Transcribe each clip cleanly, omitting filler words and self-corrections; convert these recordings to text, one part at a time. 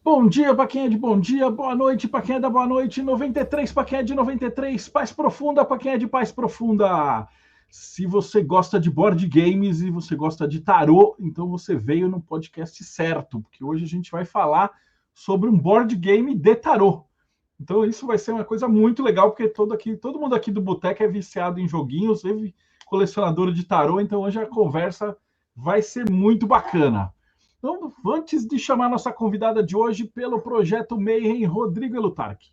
Bom dia para quem é de bom dia, boa noite para quem é da boa noite, 93 para quem é de 93, paz profunda para quem é de paz profunda. Se você gosta de board games e você gosta de tarô, então você veio no podcast certo, porque hoje a gente vai falar sobre um board game de tarô. Então isso vai ser uma coisa muito legal, porque todo mundo aqui do Boteco é viciado em joguinhos, colecionador de tarô, então hoje a conversa vai ser muito bacana. Então, antes de chamar nossa convidada de hoje pelo Projeto Mayhem, Rodrigo Elutarque.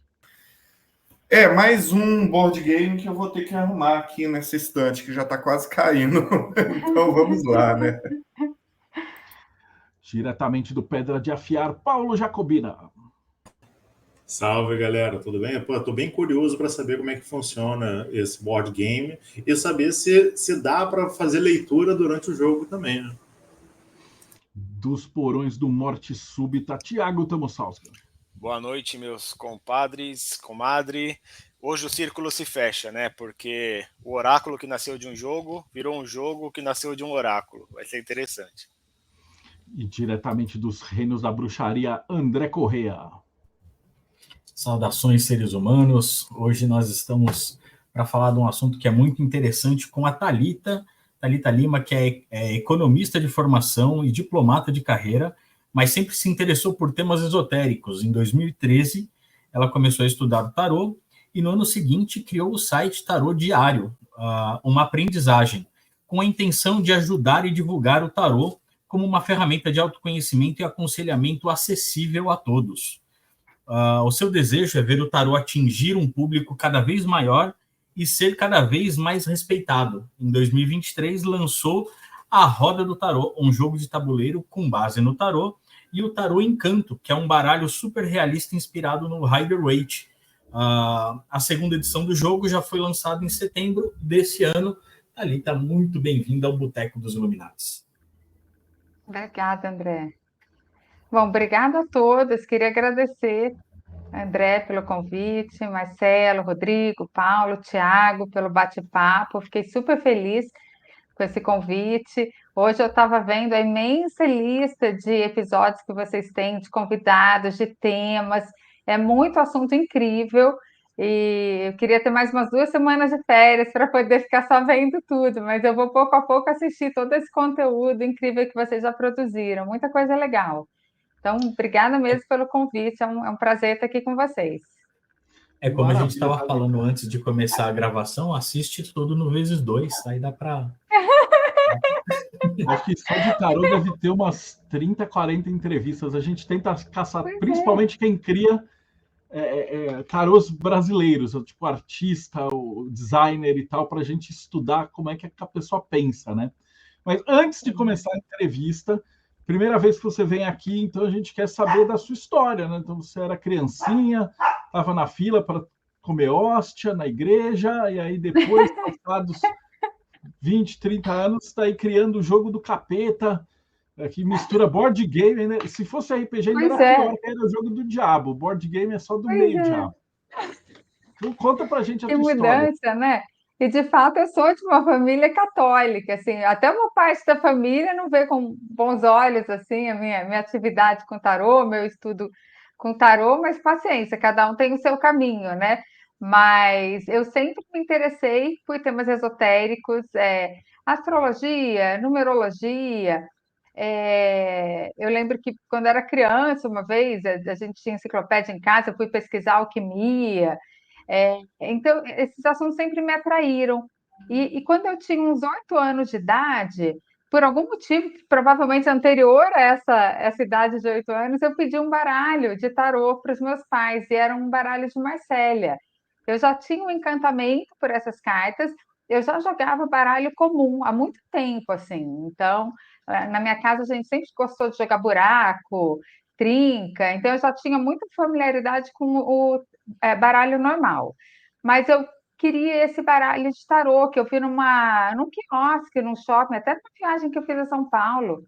Mais um board game que eu vou ter que arrumar aqui nessa estante, que já está quase caindo. Então vamos lá, né? Diretamente do Pedra de Afiar, Paulo Jacobina. Salve, galera, tudo bem? Tô bem curioso para saber como é que funciona esse board game e saber se dá para fazer leitura durante o jogo também, né? Dos porões do Morte Súbita, Tiago Tamosalska. Boa noite, meus compadres, comadre. Hoje o círculo se fecha, né? Porque o oráculo que nasceu de um jogo virou um jogo que nasceu de um oráculo. Vai ser interessante. E diretamente dos reinos da bruxaria, André Correa. Saudações, seres humanos. Hoje nós estamos para falar de um assunto que é muito interessante com a Thalita Lima, que é economista de formação e diplomata de carreira, mas sempre se interessou por temas esotéricos. Em 2013, ela começou a estudar o tarô e no ano seguinte criou o site Tarô Diário, uma aprendizagem, com a intenção de ajudar e divulgar o tarô como uma ferramenta de autoconhecimento e aconselhamento acessível a todos. O seu desejo é ver o tarô atingir um público cada vez maior e ser cada vez mais respeitado. Em 2023, lançou a Roda do Tarô, um jogo de tabuleiro com base no tarô, e o Tarô Encanto, que é um baralho super realista inspirado no Rider-Waite. A segunda edição do jogo já foi lançada em setembro desse ano. Thalita, muito bem-vinda ao Boteco dos Iluminados. Obrigada, André. Bom, obrigada a todos. Queria agradecer, André, pelo convite, Marcelo, Rodrigo, Paulo, Tiago, pelo bate-papo. Fiquei super feliz com esse convite. Hoje eu estava vendo a imensa lista de episódios que vocês têm, de convidados, de temas. É muito assunto incrível. E eu queria ter mais umas 2 semanas de férias para poder ficar só vendo tudo, mas eu vou pouco a pouco assistir todo esse conteúdo incrível que vocês já produziram. Muita coisa legal. Então, obrigada mesmo pelo convite, é um prazer estar aqui com vocês. Como a gente estava falando antes de começar a gravação, assiste tudo no vezes 2, aí dá para... Acho que só de tarô deve ter umas 30, 40 entrevistas. A gente tenta caçar, principalmente quem cria tarôs brasileiros, tipo artista, o designer e tal, para a gente estudar como é que a pessoa pensa, né? Mas antes de começar a entrevista, primeira vez que você vem aqui, então a gente quer saber da sua história, né? Então você era criancinha, estava na fila para comer hóstia na igreja, e aí depois, passados 20, 30 anos, está aí criando o jogo do capeta, que mistura board game, né? Se fosse RPG, ainda era pior, que era o jogo do diabo. O board game é só do meio diabo. Então conta pra gente a tua história. Que mudança, né? E de fato eu sou de uma família católica, assim, até uma parte da família não vê com bons olhos assim a minha atividade com tarô, meu estudo com tarô, mas paciência, cada um tem o seu caminho, né? Mas eu sempre me interessei por temas esotéricos, astrologia, numerologia. Eu lembro que quando era criança, uma vez, a gente tinha enciclopédia em casa, eu fui pesquisar alquimia. Então, esses assuntos sempre me atraíram. E quando eu tinha uns 8 anos de idade, por algum motivo, que provavelmente anterior a essa idade de 8 anos, eu pedi um baralho de tarô para os meus pais, e era um baralho de Marsella. Eu já tinha um encantamento por essas cartas, eu já jogava baralho comum há muito tempo, assim. Então, na minha casa, a gente sempre gostou de jogar buraco, trinca, então eu já tinha muita familiaridade com o baralho normal. Mas eu queria esse baralho de tarô que eu vi num quiosque, num shopping, até na viagem que eu fiz a São Paulo.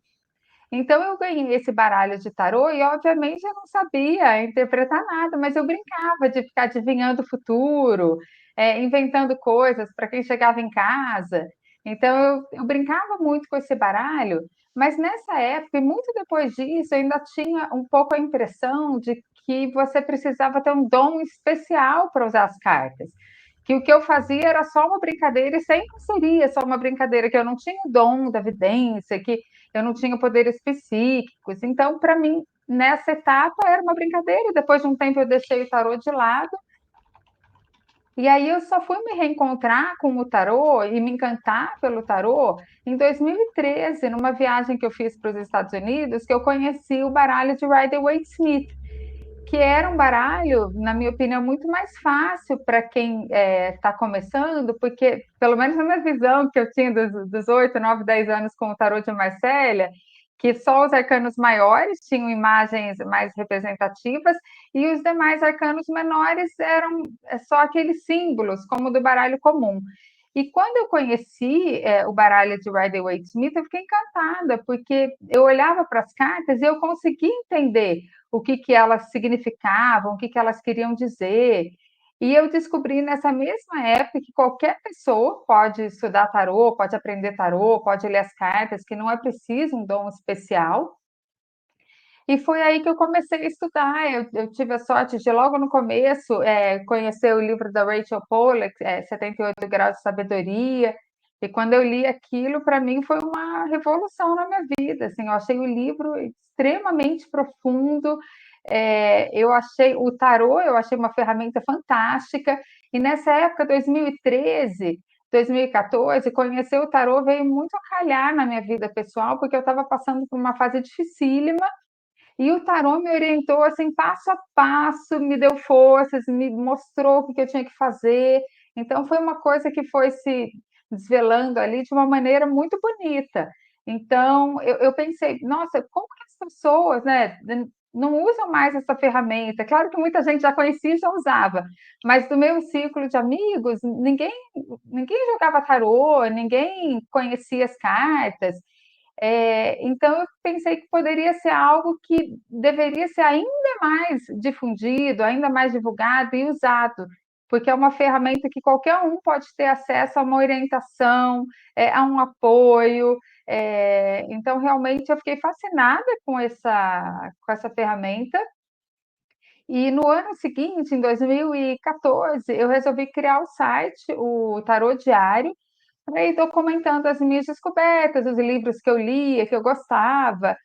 Então eu ganhei esse baralho de tarô e, obviamente, eu não sabia interpretar nada, mas eu brincava de ficar adivinhando o futuro, inventando coisas para quem chegava em casa. Então eu brincava muito com esse baralho, Mas nessa época, e muito depois disso, eu ainda tinha um pouco a impressão de que você precisava ter um dom especial para usar as cartas. Que o que eu fazia era só uma brincadeira e sempre seria só uma brincadeira, que eu não tinha o dom da vidência, que eu não tinha poderes psíquicos. Então, para mim, nessa etapa era uma brincadeira, e depois de um tempo eu deixei o tarô de lado. E aí eu só fui me reencontrar com o tarô e me encantar pelo tarô em 2013, numa viagem que eu fiz para os Estados Unidos, que eu conheci o baralho de Rider-Waite-Smith, que era um baralho, na minha opinião, muito mais fácil para quem está começando, porque, pelo menos na minha visão que eu tinha dos 8, 9, 10 anos com o tarô de Marcélia, que só os arcanos maiores tinham imagens mais representativas e os demais arcanos menores eram só aqueles símbolos, como o do baralho comum. E quando eu conheci o baralho de Rider-Waite-Smith, eu fiquei encantada, porque eu olhava para as cartas e eu conseguia entender o que elas significavam, o que elas queriam dizer. E eu descobri nessa mesma época que qualquer pessoa pode estudar tarô, pode aprender tarô, pode ler as cartas, que não é preciso um dom especial. E foi aí que eu comecei a estudar. Eu tive a sorte de, logo no começo, conhecer o livro da Rachel Pollack, 78 Graus de Sabedoria. E quando eu li aquilo, para mim foi uma revolução na minha vida. Assim, eu achei o livro extremamente profundo. Eu achei o tarô, eu achei uma ferramenta fantástica. E nessa época, 2013, 2014, conhecer o tarô veio muito a calhar na minha vida pessoal, porque eu estava passando por uma fase dificílima. E o tarô me orientou assim, passo a passo, me deu forças, me mostrou o que eu tinha que fazer. Então, foi uma coisa que foi se desvelando ali de uma maneira muito bonita. Então, eu pensei, nossa, como que as pessoas, né, não usam mais essa ferramenta? Claro que muita gente já conhecia e já usava, mas do meu círculo de amigos, ninguém jogava tarô, ninguém conhecia as cartas. Então, eu pensei que poderia ser algo que deveria ser ainda mais difundido, ainda mais divulgado e usado, porque é uma ferramenta que qualquer um pode ter acesso a uma orientação, a um apoio. Então, realmente, eu fiquei fascinada com essa ferramenta. E no ano seguinte, em 2014, eu resolvi criar o site, o Tarô Diário, para ir documentando as minhas descobertas, os livros que eu lia, que eu gostava.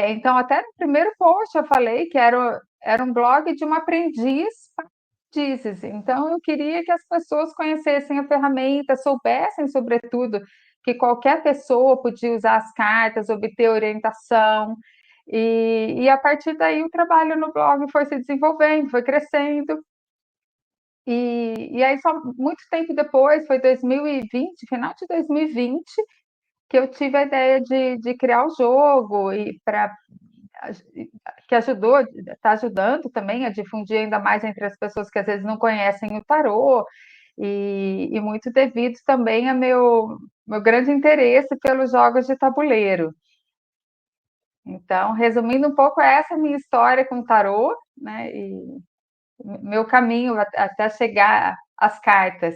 Então, até no primeiro post eu falei que era um blog de uma aprendiz para aprendizes. Então, eu queria que as pessoas conhecessem a ferramenta, soubessem, sobretudo, que qualquer pessoa podia usar as cartas, obter orientação. E a partir daí o trabalho no blog foi se desenvolvendo, foi crescendo. E aí, só muito tempo depois, foi 2020, final de 2020, que eu tive a ideia de criar o jogo, e que está ajudando também a difundir ainda mais entre as pessoas que às vezes não conhecem o tarô, e muito devido também a meu grande interesse pelos jogos de tabuleiro. Então, resumindo um pouco, essa é a minha história com o tarô, né? E meu caminho até chegar às cartas.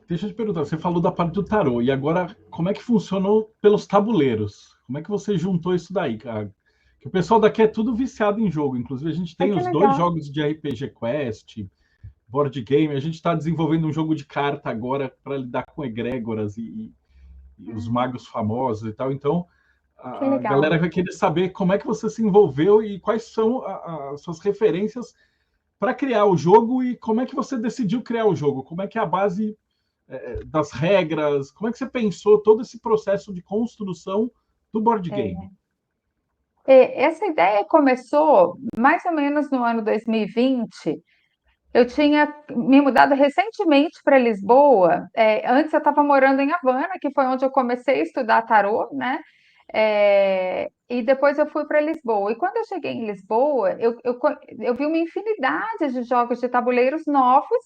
Deixa eu te perguntar, você falou da parte do tarô, e agora como é que funcionou pelos tabuleiros? Como é que você juntou isso daí, cara? Que o pessoal daqui é tudo viciado em jogo, inclusive a gente tem os dois jogos de RPG Quest, board game, a gente está desenvolvendo um jogo de carta agora para lidar com egrégoras e os magos famosos e tal, então a galera vai querer saber como é que você se envolveu e quais são as suas referências para criar o jogo e como é que você decidiu criar o jogo, como é que é a base das regras, como é que você pensou todo esse processo de construção do board game? Essa ideia começou mais ou menos no ano 2020. Eu tinha me mudado recentemente para Lisboa. Antes eu estava morando em Havana, que foi onde eu comecei a estudar tarô, né? E depois eu fui para Lisboa. E quando eu cheguei em Lisboa, eu vi uma infinidade de jogos de tabuleiros novos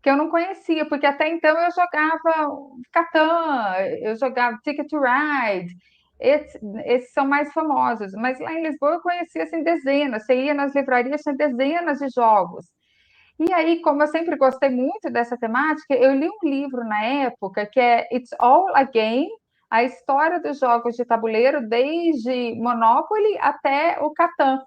que eu não conhecia, porque até então eu jogava Catan, eu jogava Ticket to Ride, esses são mais famosos. Mas lá em Lisboa eu conhecia assim, dezenas, você ia nas livrarias, tinha dezenas de jogos. E aí, como eu sempre gostei muito dessa temática, eu li um livro na época que é It's All a Game, a história dos jogos de tabuleiro, desde Monopoly até o Catan.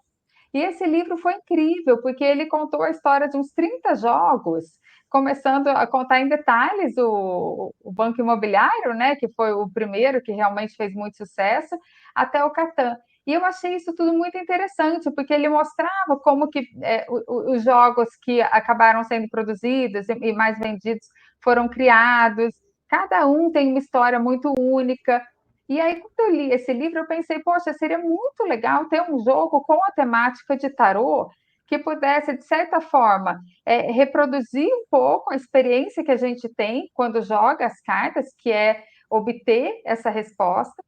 E esse livro foi incrível, porque ele contou a história de uns 30 jogos, começando a contar em detalhes o Banco Imobiliário, né, que foi o primeiro que realmente fez muito sucesso, até o Catan. E eu achei isso tudo muito interessante, porque ele mostrava como que os jogos que acabaram sendo produzidos e mais vendidos foram criados, cada um tem uma história muito única. E aí, quando eu li esse livro, eu pensei, poxa, seria muito legal ter um jogo com a temática de tarô que pudesse, de certa forma, reproduzir um pouco a experiência que a gente tem quando joga as cartas, que é obter essa resposta,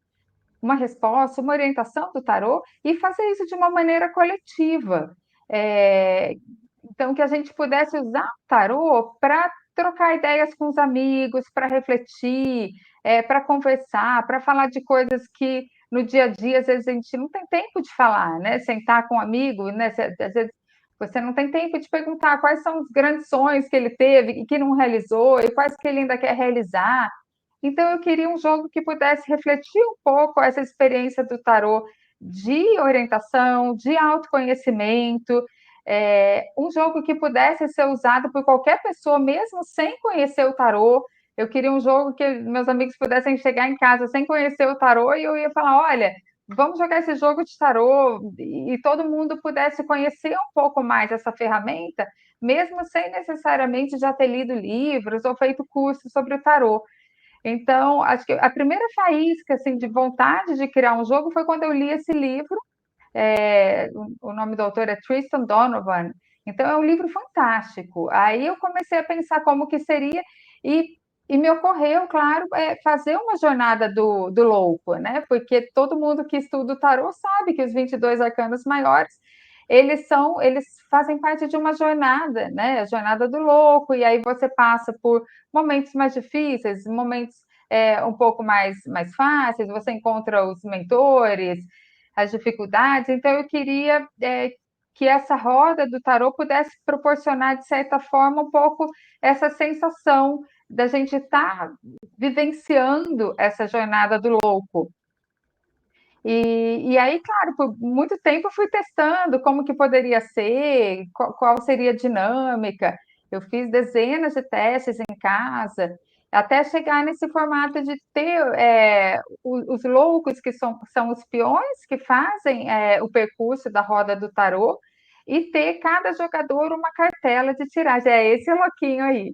uma orientação do tarô, e fazer isso de uma maneira coletiva. Então, que a gente pudesse usar o tarô para trocar ideias com os amigos, para refletir, para conversar, para falar de coisas que no dia a dia, às vezes, a gente não tem tempo de falar, né? Sentar com um amigo, né? Às vezes você não tem tempo de perguntar quais são os grandes sonhos que ele teve e que não realizou, e quais que ele ainda quer realizar. Então, eu queria um jogo que pudesse refletir um pouco essa experiência do tarô de orientação, de autoconhecimento, um jogo que pudesse ser usado por qualquer pessoa, mesmo sem conhecer o tarô. Eu queria um jogo que meus amigos pudessem chegar em casa sem conhecer o tarô e eu ia falar: olha, vamos jogar esse jogo de tarô, e todo mundo pudesse conhecer um pouco mais essa ferramenta, mesmo sem necessariamente já ter lido livros ou feito cursos sobre o tarô. Então, acho que a primeira faísca assim, de vontade de criar um jogo foi quando eu li esse livro. O nome do autor é Tristan Donovan. Então, é um livro fantástico. Aí eu comecei a pensar como que seria, e me ocorreu, claro, fazer uma jornada do louco, né? Porque todo mundo que estuda o tarô sabe que os 22 arcanos maiores, eles fazem parte de uma jornada, né? A jornada do louco, e aí você passa por momentos mais difíceis, momentos um pouco mais fáceis, você encontra os mentores, as dificuldades. Então, eu queria que essa roda do tarô pudesse proporcionar, de certa forma, um pouco essa sensação da gente estar vivenciando essa jornada do louco. E aí, claro, por muito tempo eu fui testando como que poderia ser, qual seria a dinâmica. Eu fiz dezenas de testes em casa, até chegar nesse formato de ter os loucos, que são os peões que fazem o percurso da roda do tarô, e ter cada jogador uma cartela de tiragem. É esse louquinho aí.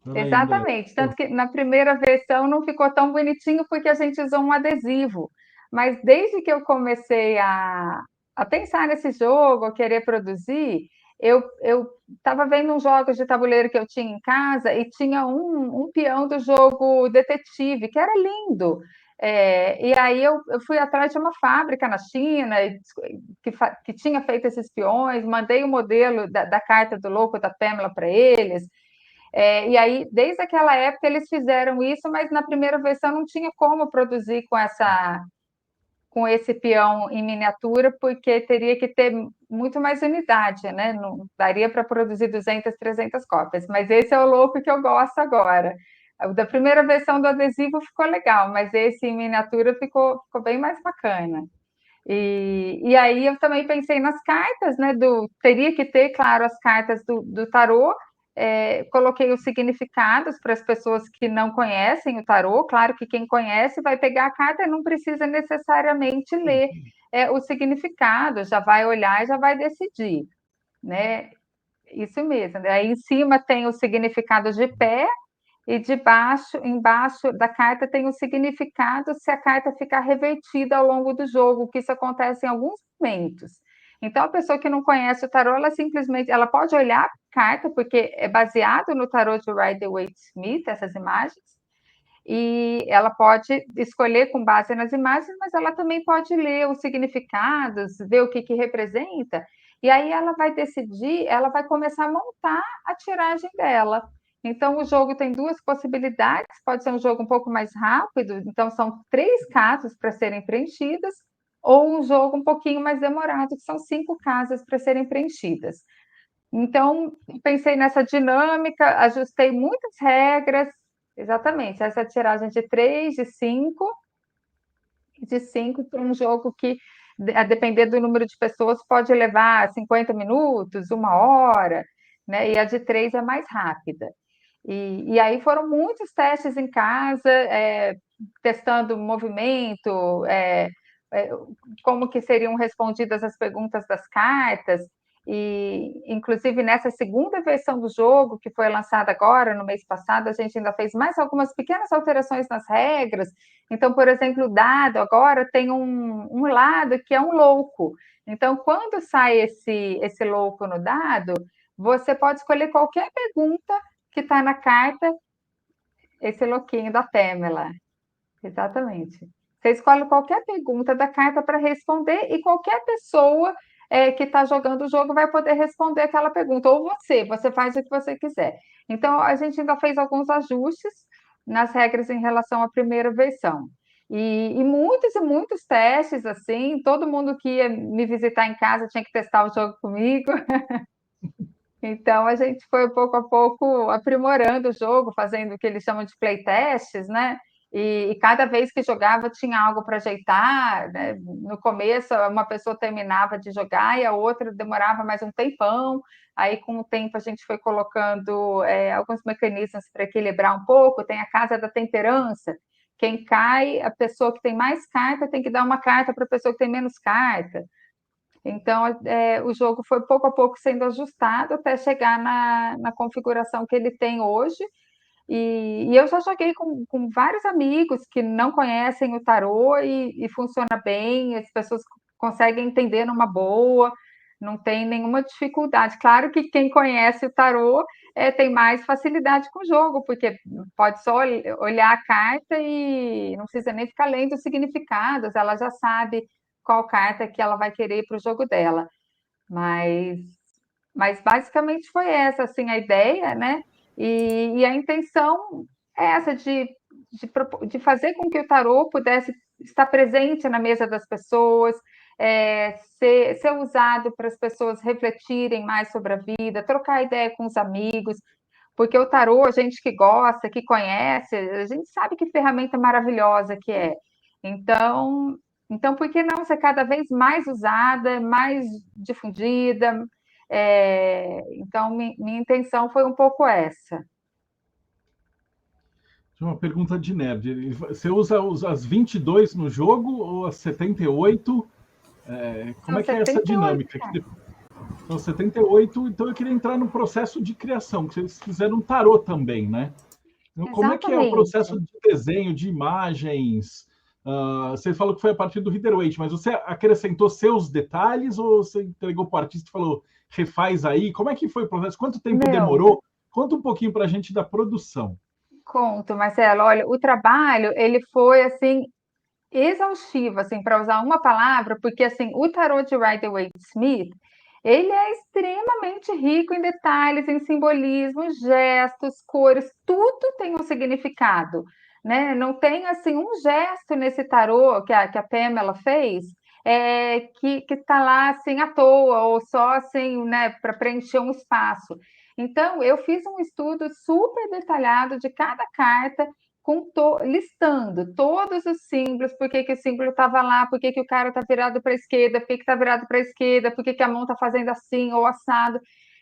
Ainda. Exatamente. Tanto que na primeira versão não ficou tão bonitinho porque a gente usou um adesivo. Mas desde que eu comecei a pensar nesse jogo, a querer produzir, eu estava vendo uns jogos de tabuleiro que eu tinha em casa e tinha um peão do jogo Detetive, que era lindo. E aí eu fui atrás de uma fábrica na China que tinha feito esses peões, mandei o modelo da carta do louco da Pamela para eles. E aí, desde aquela época, eles fizeram isso, mas na primeira versão não tinha como produzir com esse peão em miniatura, porque teria que ter muito mais unidade, né? Não daria para produzir 200, 300 cópias. Mas esse é o louco que eu gosto agora. O da primeira versão do adesivo ficou legal, mas esse em miniatura ficou bem mais bacana. E aí eu também pensei nas cartas, né? Teria que ter, claro, as cartas do tarô. Coloquei os significados para as pessoas que não conhecem o tarô. Claro que quem conhece vai pegar a carta e não precisa necessariamente ler o significado, já vai olhar e já vai decidir, né? Isso mesmo. Aí em cima tem o significado de pé, e embaixo da carta tem o significado se a carta ficar revertida ao longo do jogo, que isso acontece em alguns momentos. Então, a pessoa que não conhece o tarô, ela pode olhar a carta, porque é baseado no tarô de Rider-Waite-Smith, essas imagens, e ela pode escolher com base nas imagens, mas ela também pode ler os significados, ver o que representa, e aí ela vai decidir, ela vai começar a montar a tiragem dela. Então, o jogo tem duas possibilidades, pode ser um jogo um pouco mais rápido, então são 3 casas para serem preenchidas, ou um jogo um pouquinho mais demorado, que são 5 casas para serem preenchidas. Então, pensei nessa dinâmica, ajustei muitas regras, exatamente, essa tiragem de 3, de 5 para um jogo que, a depender do número de pessoas, pode levar 50 minutos, 1 hora, né? E a de 3 é mais rápida. E aí foram muitos testes em casa, testando movimento, é, como que seriam respondidas as perguntas das cartas, e inclusive nessa segunda versão do jogo, que foi lançada agora, no mês passado, a gente ainda fez mais algumas pequenas alterações nas regras. Então, por exemplo, o dado agora tem um lado que é um louco. Então, quando sai esse louco no dado, você pode escolher qualquer pergunta que está na carta, esse louquinho da Pamela. Exatamente. Você escolhe qualquer pergunta da carta para responder e qualquer pessoa que está jogando o jogo vai poder responder aquela pergunta. Ou você faz o que você quiser. Então, a gente ainda fez alguns ajustes nas regras em relação à primeira versão. E muitos e muitos testes, assim, todo mundo que ia me visitar em casa tinha que testar o jogo comigo. Então, a gente foi pouco a pouco aprimorando o jogo, fazendo o que eles chamam de playtests, né? E cada vez que jogava tinha algo para ajeitar, né? No começo, uma pessoa terminava de jogar e a outra demorava mais um tempão. Aí, com o tempo, a gente foi colocando alguns mecanismos para equilibrar um pouco. Tem a casa da temperança. Quem cai, a pessoa que tem mais carta tem que dar uma carta para a pessoa que tem menos carta. Então, o jogo foi pouco a pouco sendo ajustado até chegar na configuração que ele tem hoje. E eu já joguei com vários amigos que não conhecem o tarô e funciona bem, as pessoas conseguem entender numa boa, não tem nenhuma dificuldade. Claro que quem conhece o tarô tem mais facilidade com o jogo, porque pode só olhar a carta e não precisa nem ficar lendo os significados, ela já sabe qual carta que ela vai querer para o jogo dela. Mas, mas basicamente foi essa assim, a ideia, né? E a intenção é essa de fazer com que o tarô pudesse estar presente na mesa das pessoas, ser usado para as pessoas refletirem mais sobre a vida, trocar ideia com os amigos, porque o tarô, a gente que gosta, que conhece, a gente sabe que ferramenta maravilhosa que é. Então, por que não ser cada vez mais usada, mais difundida? Então, minha intenção foi um pouco essa. Uma pergunta de nerd. Você usa as 22 no jogo ou as 78? Como é que é essa dinâmica? São 78, então eu queria entrar no processo de criação, que vocês fizeram um tarô também, né? Então, como é que é o processo de desenho, de imagens? Você falou que foi a partir do Rider-Waite, mas você acrescentou seus detalhes ou você entregou para o artista e falou, refaz aí? Como é que foi o processo? Quanto tempo demorou? Conta um pouquinho para a gente da produção. Conto, Marcelo. Olha, o trabalho, ele foi, assim, exaustivo, assim, para usar uma palavra, porque, assim, o tarô de Rider-Waite-Smith, ele é extremamente rico em detalhes, em simbolismos, gestos, cores, tudo tem um significado, né? Não tem, assim, um gesto nesse tarô que a Pamela fez que está lá, assim, à toa, ou só, assim, né, para preencher um espaço. Então, eu fiz um estudo super detalhado de cada carta, listando todos os símbolos, por que o símbolo estava lá, por que o cara está virado para a esquerda, por que está virado para a esquerda, por que a mão está fazendo assim ou assado.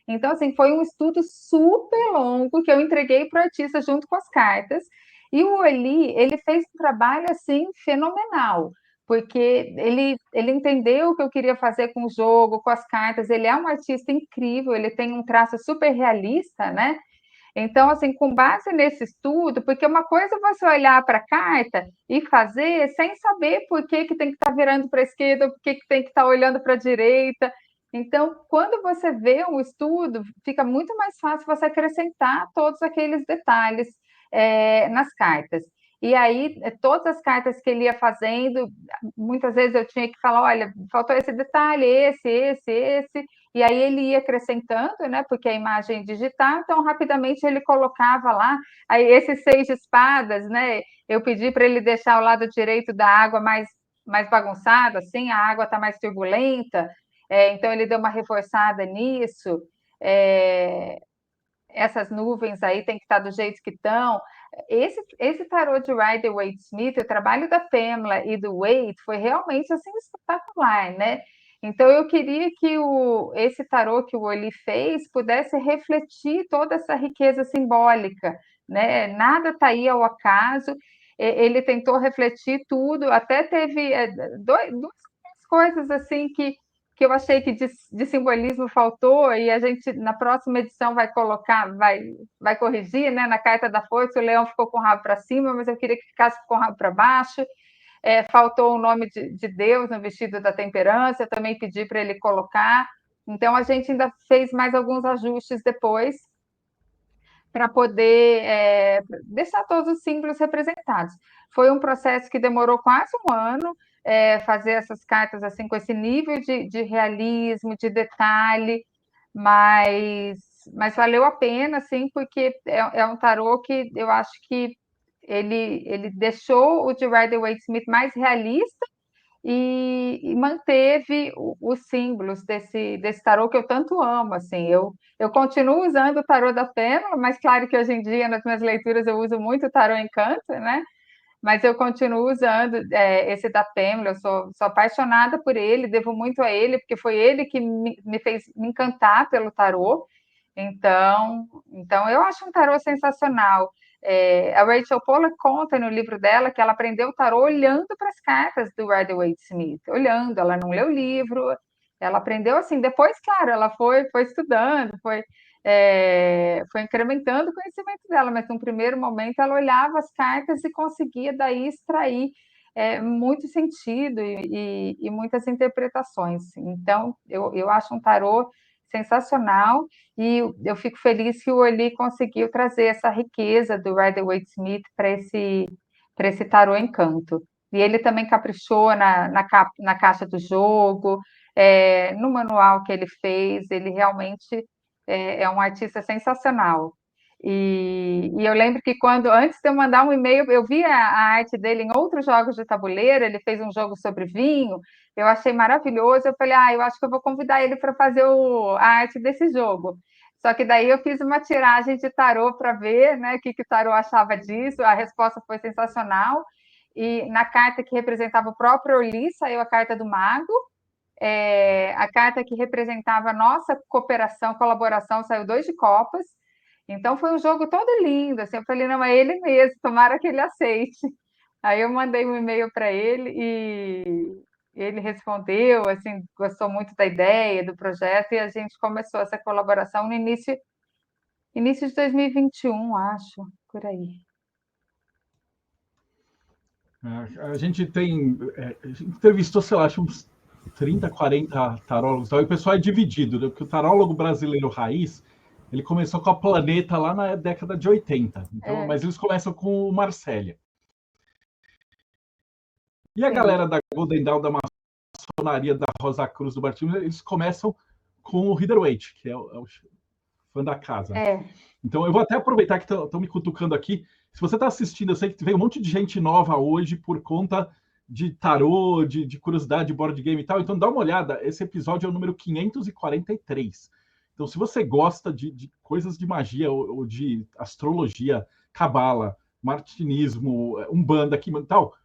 Então, assim, foi um estudo super longo que eu entreguei para o artista junto com as cartas. E o Oli, ele fez um trabalho, assim, fenomenal, porque ele entendeu o que eu queria fazer com o jogo, com as cartas. Ele é um artista incrível, ele tem um traço super realista, né? Então, assim, com base nesse estudo, porque uma coisa é você olhar para a carta e fazer sem saber por que tem que estar virando para a esquerda, ou por que tem que estar olhando para a direita. Então, quando você vê um estudo, fica muito mais fácil você acrescentar todos aqueles detalhes nas cartas. E aí, todas as cartas que ele ia fazendo, muitas vezes eu tinha que falar, olha, faltou esse detalhe, esse, e aí ele ia acrescentando, né? Porque a imagem é digital, então rapidamente ele colocava lá. Aí esses 6 de espadas, né? Eu pedi para ele deixar o lado direito da água mais bagunçado, assim, a água está mais turbulenta, então ele deu uma reforçada nisso. essas nuvens aí tem que estar do jeito que estão. Esse tarô de Rider-Waite-Smith, o trabalho da Pamela e do Waite foi realmente assim espetacular, né? Então eu queria que esse tarô que o Oli fez pudesse refletir toda essa riqueza simbólica, né? Nada está aí ao acaso. Ele tentou refletir tudo, até teve duas coisas assim que eu achei que de simbolismo faltou, e a gente, na próxima edição, vai colocar, vai corrigir, né? Na carta da foice, o leão ficou com o rabo para cima, mas eu queria que ficasse com o rabo para baixo. Faltou o nome de Deus no vestido da temperança, eu também pedi para ele colocar. Então, a gente ainda fez mais alguns ajustes depois, para poder deixar todos os símbolos representados. Foi um processo que demorou quase um ano, fazer essas cartas assim com esse nível de realismo, de detalhe, mas valeu a pena, assim, porque é um tarô que eu acho que ele deixou o de Rider-Waite-Smith mais realista e manteve os símbolos desse tarô que eu tanto amo. Assim, eu continuo usando o tarô da Pamela, mas claro que hoje em dia nas minhas leituras eu uso muito o tarô Encanto, né? Mas eu continuo usando esse da Pamela, eu sou apaixonada por ele, devo muito a ele, porque foi ele que me fez me encantar pelo tarô. Então eu acho um tarô sensacional. A Rachel Pollack conta no livro dela que ela aprendeu o tarô olhando para as cartas do Rider-Waite-Smith, olhando, ela não leu o livro, ela aprendeu assim, depois, claro, ela foi estudando, foi incrementando o conhecimento dela, mas no primeiro momento ela olhava as cartas e conseguia daí extrair muito sentido e muitas interpretações. Então, eu acho um tarô sensacional, e eu fico feliz que o Oli conseguiu trazer essa riqueza do Rider-Waite-Smith para esse tarô Encanto. E ele também caprichou na caixa do jogo, no manual que ele fez, ele realmente é um artista sensacional. E eu lembro que antes de eu mandar um e-mail, eu vi a arte dele em outros jogos de tabuleiro, ele fez um jogo sobre vinho, eu achei maravilhoso, eu falei, eu acho que eu vou convidar ele para fazer a arte desse jogo. Só que daí eu fiz uma tiragem de tarô para ver, né, o que o tarô achava disso, a resposta foi sensacional, e na carta que representava o próprio Orly, saiu a carta do Mago, a carta que representava a nossa cooperação, colaboração, saiu 2 de copas. Então foi um jogo todo lindo, assim, eu falei, não, é ele mesmo, tomara que ele aceite. Aí eu mandei um e-mail para ele e ele respondeu, assim, gostou muito da ideia, do projeto, e a gente começou essa colaboração no início de 2021, acho, por aí. A gente entrevistou, sei lá, acho uns 30, 40 tarólogos, e o pessoal é dividido, né? Porque o tarólogo brasileiro raiz, ele começou com a Planeta lá na década de 80, então, mas eles começam com o Marcélia. E a galera da Golden Dawn, da maçonaria, da Rosa Cruz, do Bartolomeu, eles começam com o Rider-Waite, que é o fã da casa. Então eu vou até aproveitar que estão me cutucando aqui. Se você está assistindo, eu sei que veio um monte de gente nova hoje por conta de tarô, de curiosidade de board game e tal. Então dá uma olhada, esse episódio é o número 543. Então se você gosta de coisas de magia ou de astrologia, cabala, martinismo, umbanda, aqui e tal,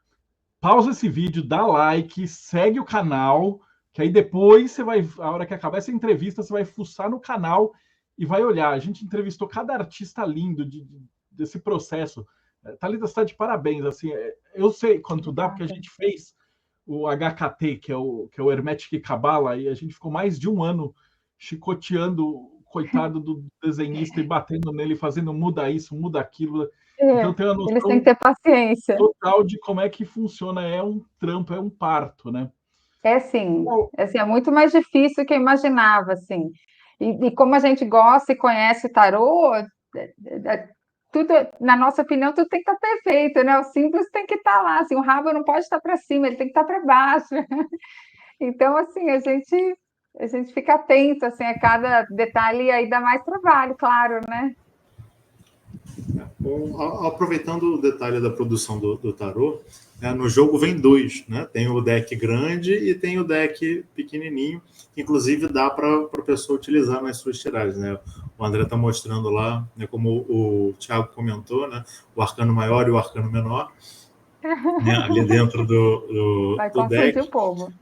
pausa esse vídeo, dá like, segue o canal, que aí depois você vai, a hora que acabar essa entrevista, você vai fuçar no canal e vai olhar. A gente entrevistou cada artista lindo desse processo. Thalita está de parabéns. Assim, eu sei quanto dá, porque a gente fez o HKT, que é o Hermetic Cabala, e a gente ficou mais de um ano chicoteando o coitado do desenhista e batendo nele, fazendo muda isso, muda aquilo. Então tem uma noção, eles têm que ter paciência total de como é que funciona. É um trampo, é um parto, né? Sim, é muito mais difícil do que eu imaginava, assim. E como a gente gosta e conhece o tarô, tudo, na nossa opinião, tudo tem que estar perfeito, né? O símbolo tem que estar lá, assim, o rabo não pode estar para cima, ele tem que estar para baixo. Então, assim, a gente fica atento assim, a cada detalhe, e aí dá mais trabalho, claro, né? Bom, aproveitando o detalhe da produção do tarô, né, no jogo vem dois, né? Tem o deck grande e tem o deck pequenininho, que inclusive dá para a pessoa utilizar nas suas tiragens, né? O André está mostrando lá, né, como o Thiago comentou, né, o arcano maior e o arcano menor, né, ali dentro Vai do confundir deck. o povo.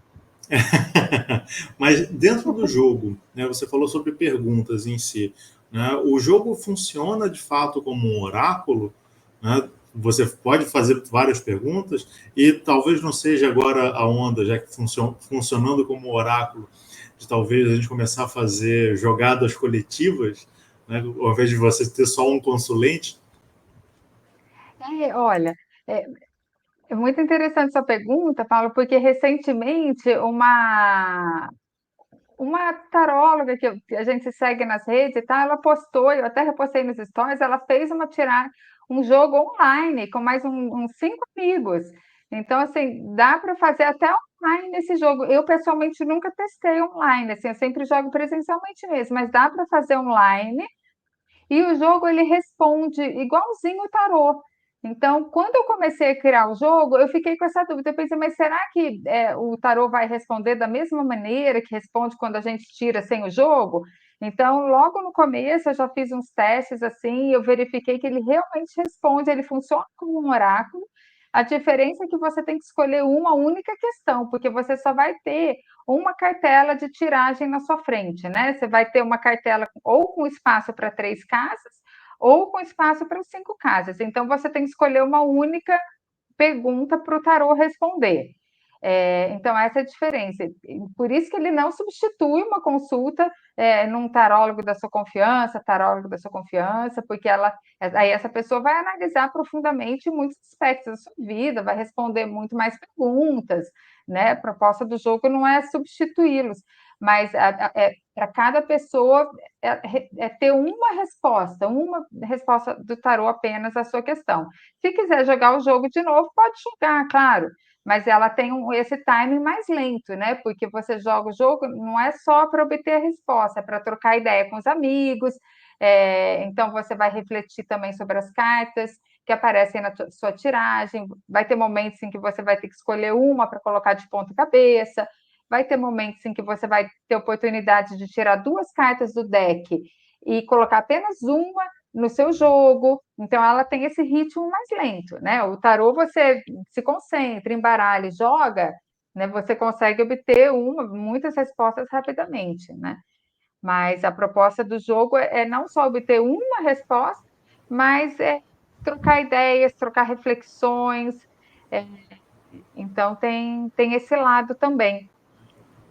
Mas dentro do jogo, né, você falou sobre perguntas em si, né? O jogo funciona de fato como um oráculo, né? Você pode fazer várias perguntas e talvez não seja agora a onda, já que funcionando como oráculo, de talvez a gente começar a fazer jogadas coletivas, né? Ao invés de você ter só um consulente. Olha, é, é muito interessante essa pergunta, Paulo, porque recentemente uma taróloga que a gente segue nas redes e tal, ela postou, eu até repostei nos stories, ela fez um jogo online com mais uns 5 amigos. Então, assim, dá para fazer até online esse jogo. Eu, pessoalmente, nunca testei online, assim, eu sempre jogo presencialmente mesmo, mas dá para fazer online e o jogo ele responde igualzinho o tarô. Então, quando eu comecei a criar o jogo, eu fiquei com essa dúvida. Eu pensei, mas será que o tarô vai responder da mesma maneira que responde quando a gente tira sem o jogo? Então, logo no começo, eu já fiz uns testes assim, e eu verifiquei que ele realmente responde, ele funciona como um oráculo. A diferença é que você tem que escolher uma única questão, porque você só vai ter uma cartela de tiragem na sua frente, né? Você vai ter uma cartela ou com espaço para 3 casas ou com espaço para 5 casas. Então, você tem que escolher uma única pergunta para o tarô responder. Então, essa é a diferença. Por isso que ele não substitui uma consulta num tarólogo da sua confiança, porque aí essa pessoa vai analisar profundamente muitos aspectos da sua vida, vai responder muito mais perguntas, né? A proposta do jogo não é substituí-los, mas para cada pessoa ter uma resposta do tarô apenas à sua questão. Se quiser jogar o jogo de novo, pode jogar, claro, mas ela tem esse timing mais lento, né? Porque você joga o jogo não é só para obter a resposta, é para trocar ideia com os amigos. Então você vai refletir também sobre as cartas que aparecem na sua tiragem. Vai ter momentos em que você vai ter que escolher uma para colocar de ponta cabeça. Vai ter momentos em que você vai ter oportunidade de tirar 2 cartas do deck e colocar apenas uma no seu jogo. Então, ela tem esse ritmo mais lento, né? O tarô, você se concentra, embaralha e joga, né? Você consegue obter muitas respostas rapidamente, né? Mas a proposta do jogo é não só obter uma resposta, mas trocar ideias, trocar reflexões. É, então, tem esse lado também.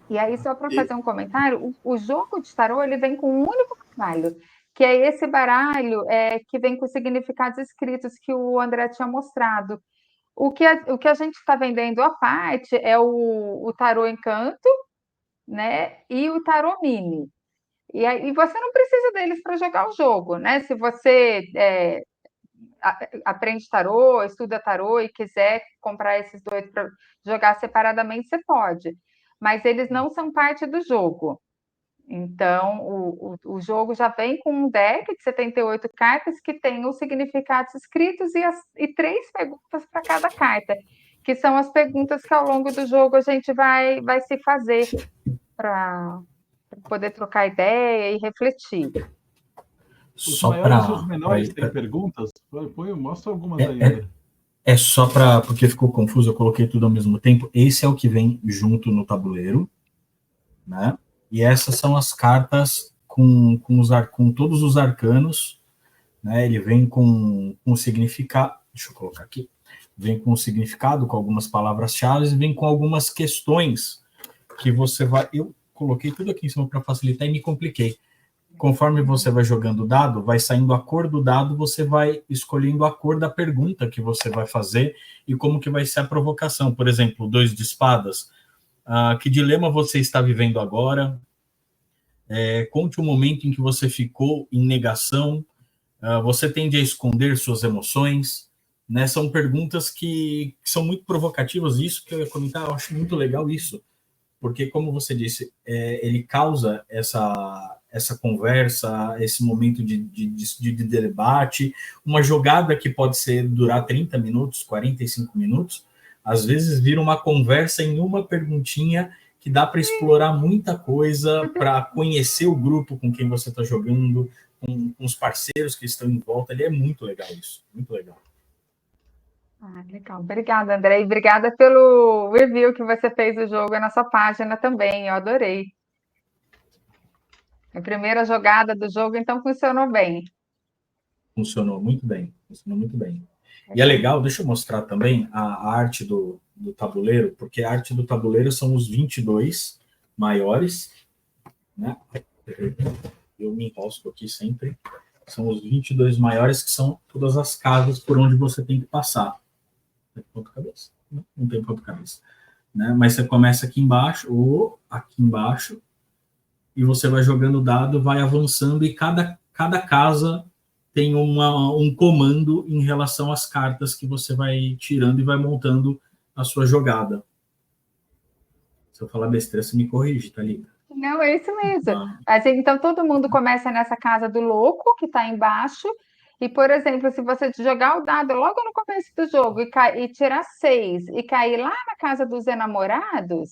E aí, só para fazer um comentário, o jogo de tarô ele vem com um único baralho, que é esse baralho que vem com significados escritos que o André tinha mostrado. O que a gente está vendendo à parte é o tarô Encanto, né? E o tarô Mini. E você não precisa deles para jogar o jogo, né? Se você aprende tarô, estuda tarô e quiser comprar esses dois para jogar separadamente, você pode. Mas eles não são parte do jogo. Então, o jogo já vem com um deck de 78 cartas que tem os significados escritos e 3 perguntas para cada carta, que são as perguntas que ao longo do jogo a gente vai se fazer para poder trocar ideia e refletir. Os Só maiores e os para. menores têm perguntas? Mostra algumas aí, André. É só para. Porque ficou confuso, eu coloquei tudo ao mesmo tempo. Esse é o que vem junto no tabuleiro, né? E essas são as cartas com todos os arcanos, né? Ele vem com significado. Deixa eu colocar aqui. Vem com significado, com algumas palavras-chave, e vem com algumas questões que você vai. Eu coloquei tudo aqui em cima para facilitar e me compliquei. Conforme você vai jogando o dado, vai saindo a cor do dado, você vai escolhendo a cor da pergunta que você vai fazer e como que vai ser a provocação. Por exemplo, 2 de espadas. Que dilema você está vivendo agora? Conte um momento em que você ficou em negação. Você tende a esconder suas emoções? Né? São perguntas que são muito provocativas. Isso que eu ia comentar, eu acho muito legal isso. Porque, como você disse, ele causa essa conversa, esse momento de debate, uma jogada que pode durar 30 minutos, 45 minutos, às vezes vira uma conversa em uma perguntinha que dá para explorar muita coisa, para conhecer o grupo com quem você está jogando, com os parceiros que estão em volta. Ali é muito legal isso, muito legal. Legal. Obrigada, André. E obrigada pelo review que você fez do jogo na sua página também. Eu adorei. A primeira jogada do jogo, então, funcionou bem. Funcionou muito bem. Funcionou muito bem. E é legal, deixa eu mostrar também a arte do tabuleiro, porque a arte do tabuleiro são os 22 maiores, né? Eu me enrosco aqui sempre. São os 22 maiores, que são todas as casas por onde você tem que passar. Tem ponto-cabeça? Não tem ponto-cabeça. Né? Mas você começa aqui embaixo, ou aqui embaixo, e você vai jogando o dado, vai avançando, e cada casa tem um comando em relação às cartas que você vai tirando e vai montando a sua jogada. Se eu falar besteira, você me corrige, Thalita. Não, é isso mesmo. Assim, então, todo mundo começa nessa casa do louco, que está embaixo, e, por exemplo, se você jogar o dado logo no começo do jogo e tirar 6 e cair lá na casa dos enamorados,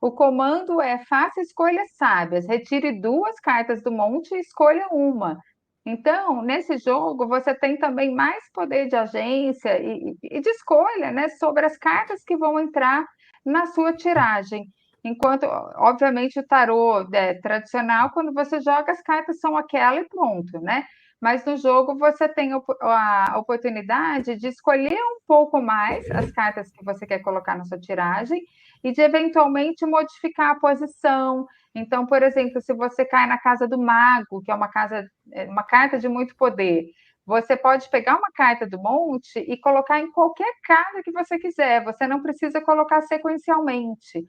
o comando é faça escolhas sábias, retire 2 cartas do monte e escolha uma. Então, nesse jogo, você tem também mais poder de agência e de escolha, né, sobre as cartas que vão entrar na sua tiragem. Enquanto, obviamente, o tarô tradicional, quando você joga, as cartas são aquela e pronto, né? Mas no jogo você tem a oportunidade de escolher um pouco mais as cartas que você quer colocar na sua tiragem e de eventualmente modificar a posição. Então, por exemplo, se você cai na casa do mago, que é uma carta de muito poder, você pode pegar uma carta do monte e colocar em qualquer casa que você quiser. Você não precisa colocar sequencialmente.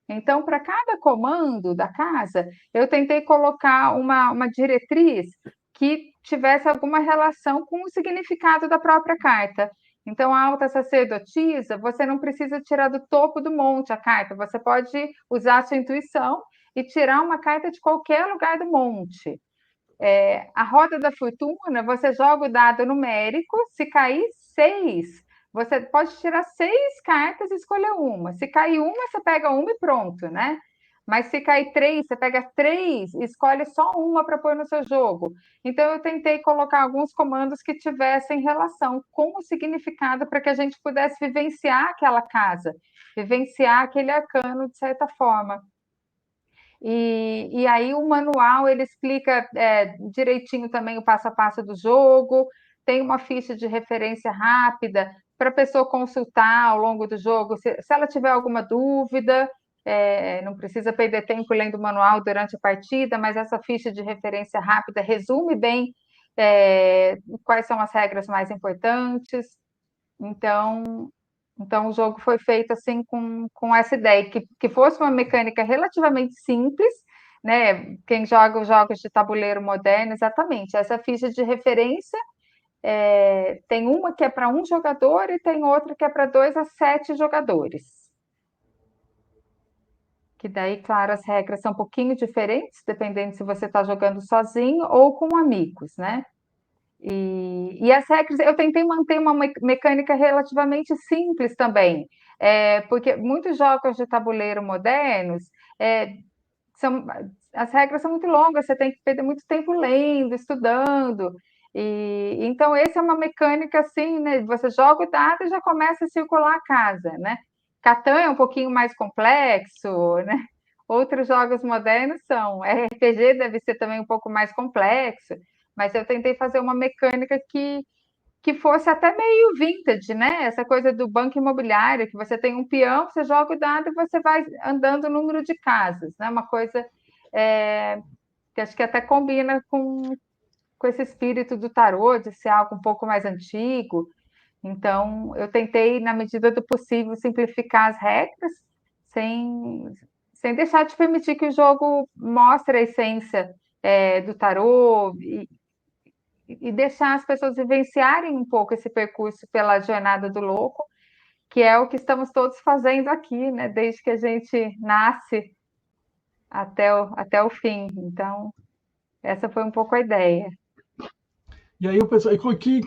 Então, para cada comando da casa, eu tentei colocar uma diretriz que tivesse alguma relação com o significado da própria carta. Então, a alta sacerdotisa, você não precisa tirar do topo do monte a carta, você pode usar a sua intuição e tirar uma carta de qualquer lugar do monte. A roda da fortuna, você joga o dado numérico, se cair 6, você pode tirar 6 cartas e escolher uma. Se cair uma, você pega uma e pronto, né? Mas se cair 3, você pega 3 e escolhe só uma para pôr no seu jogo. Então, eu tentei colocar alguns comandos que tivessem relação com o significado para que a gente pudesse vivenciar aquela casa, vivenciar aquele arcano de certa forma. E aí o manual ele explica direitinho também o passo a passo do jogo, tem uma ficha de referência rápida para a pessoa consultar ao longo do jogo, se ela tiver alguma dúvida, não precisa perder tempo lendo o manual durante a partida, mas essa ficha de referência rápida resume bem quais são as regras mais importantes. Então, o jogo foi feito assim com essa ideia, que fosse uma mecânica relativamente simples, né? Quem joga os jogos de tabuleiro moderno, exatamente, essa ficha de referência tem uma que é para um jogador e tem outra que é para 2 a 7 jogadores. Que daí, claro, as regras são um pouquinho diferentes, dependendo se você está jogando sozinho ou com amigos, né? E as regras, eu tentei manter uma mecânica relativamente simples também, porque muitos jogos de tabuleiro modernos, as regras são muito longas, você tem que perder muito tempo lendo, estudando, e então essa é uma mecânica assim, né? Você joga o dado e já começa a circular a casa, né? Catan é um pouquinho mais complexo, né? Outros jogos modernos são. RPG deve ser também um pouco mais complexo, mas eu tentei fazer uma mecânica que fosse até meio vintage, né? Essa coisa do banco imobiliário, que você tem um peão, você joga o dado e você vai andando o número de casas, né? Uma coisa que acho que até combina com esse espírito do tarô, de ser algo um pouco mais antigo. Então, eu tentei, na medida do possível, simplificar as regras, sem deixar de permitir que o jogo mostre a essência do tarô e deixar as pessoas vivenciarem um pouco esse percurso pela jornada do louco, que é o que estamos todos fazendo aqui, né? Desde que a gente nasce até o fim. Então, Essa foi um pouco a ideia. E aí eu penso,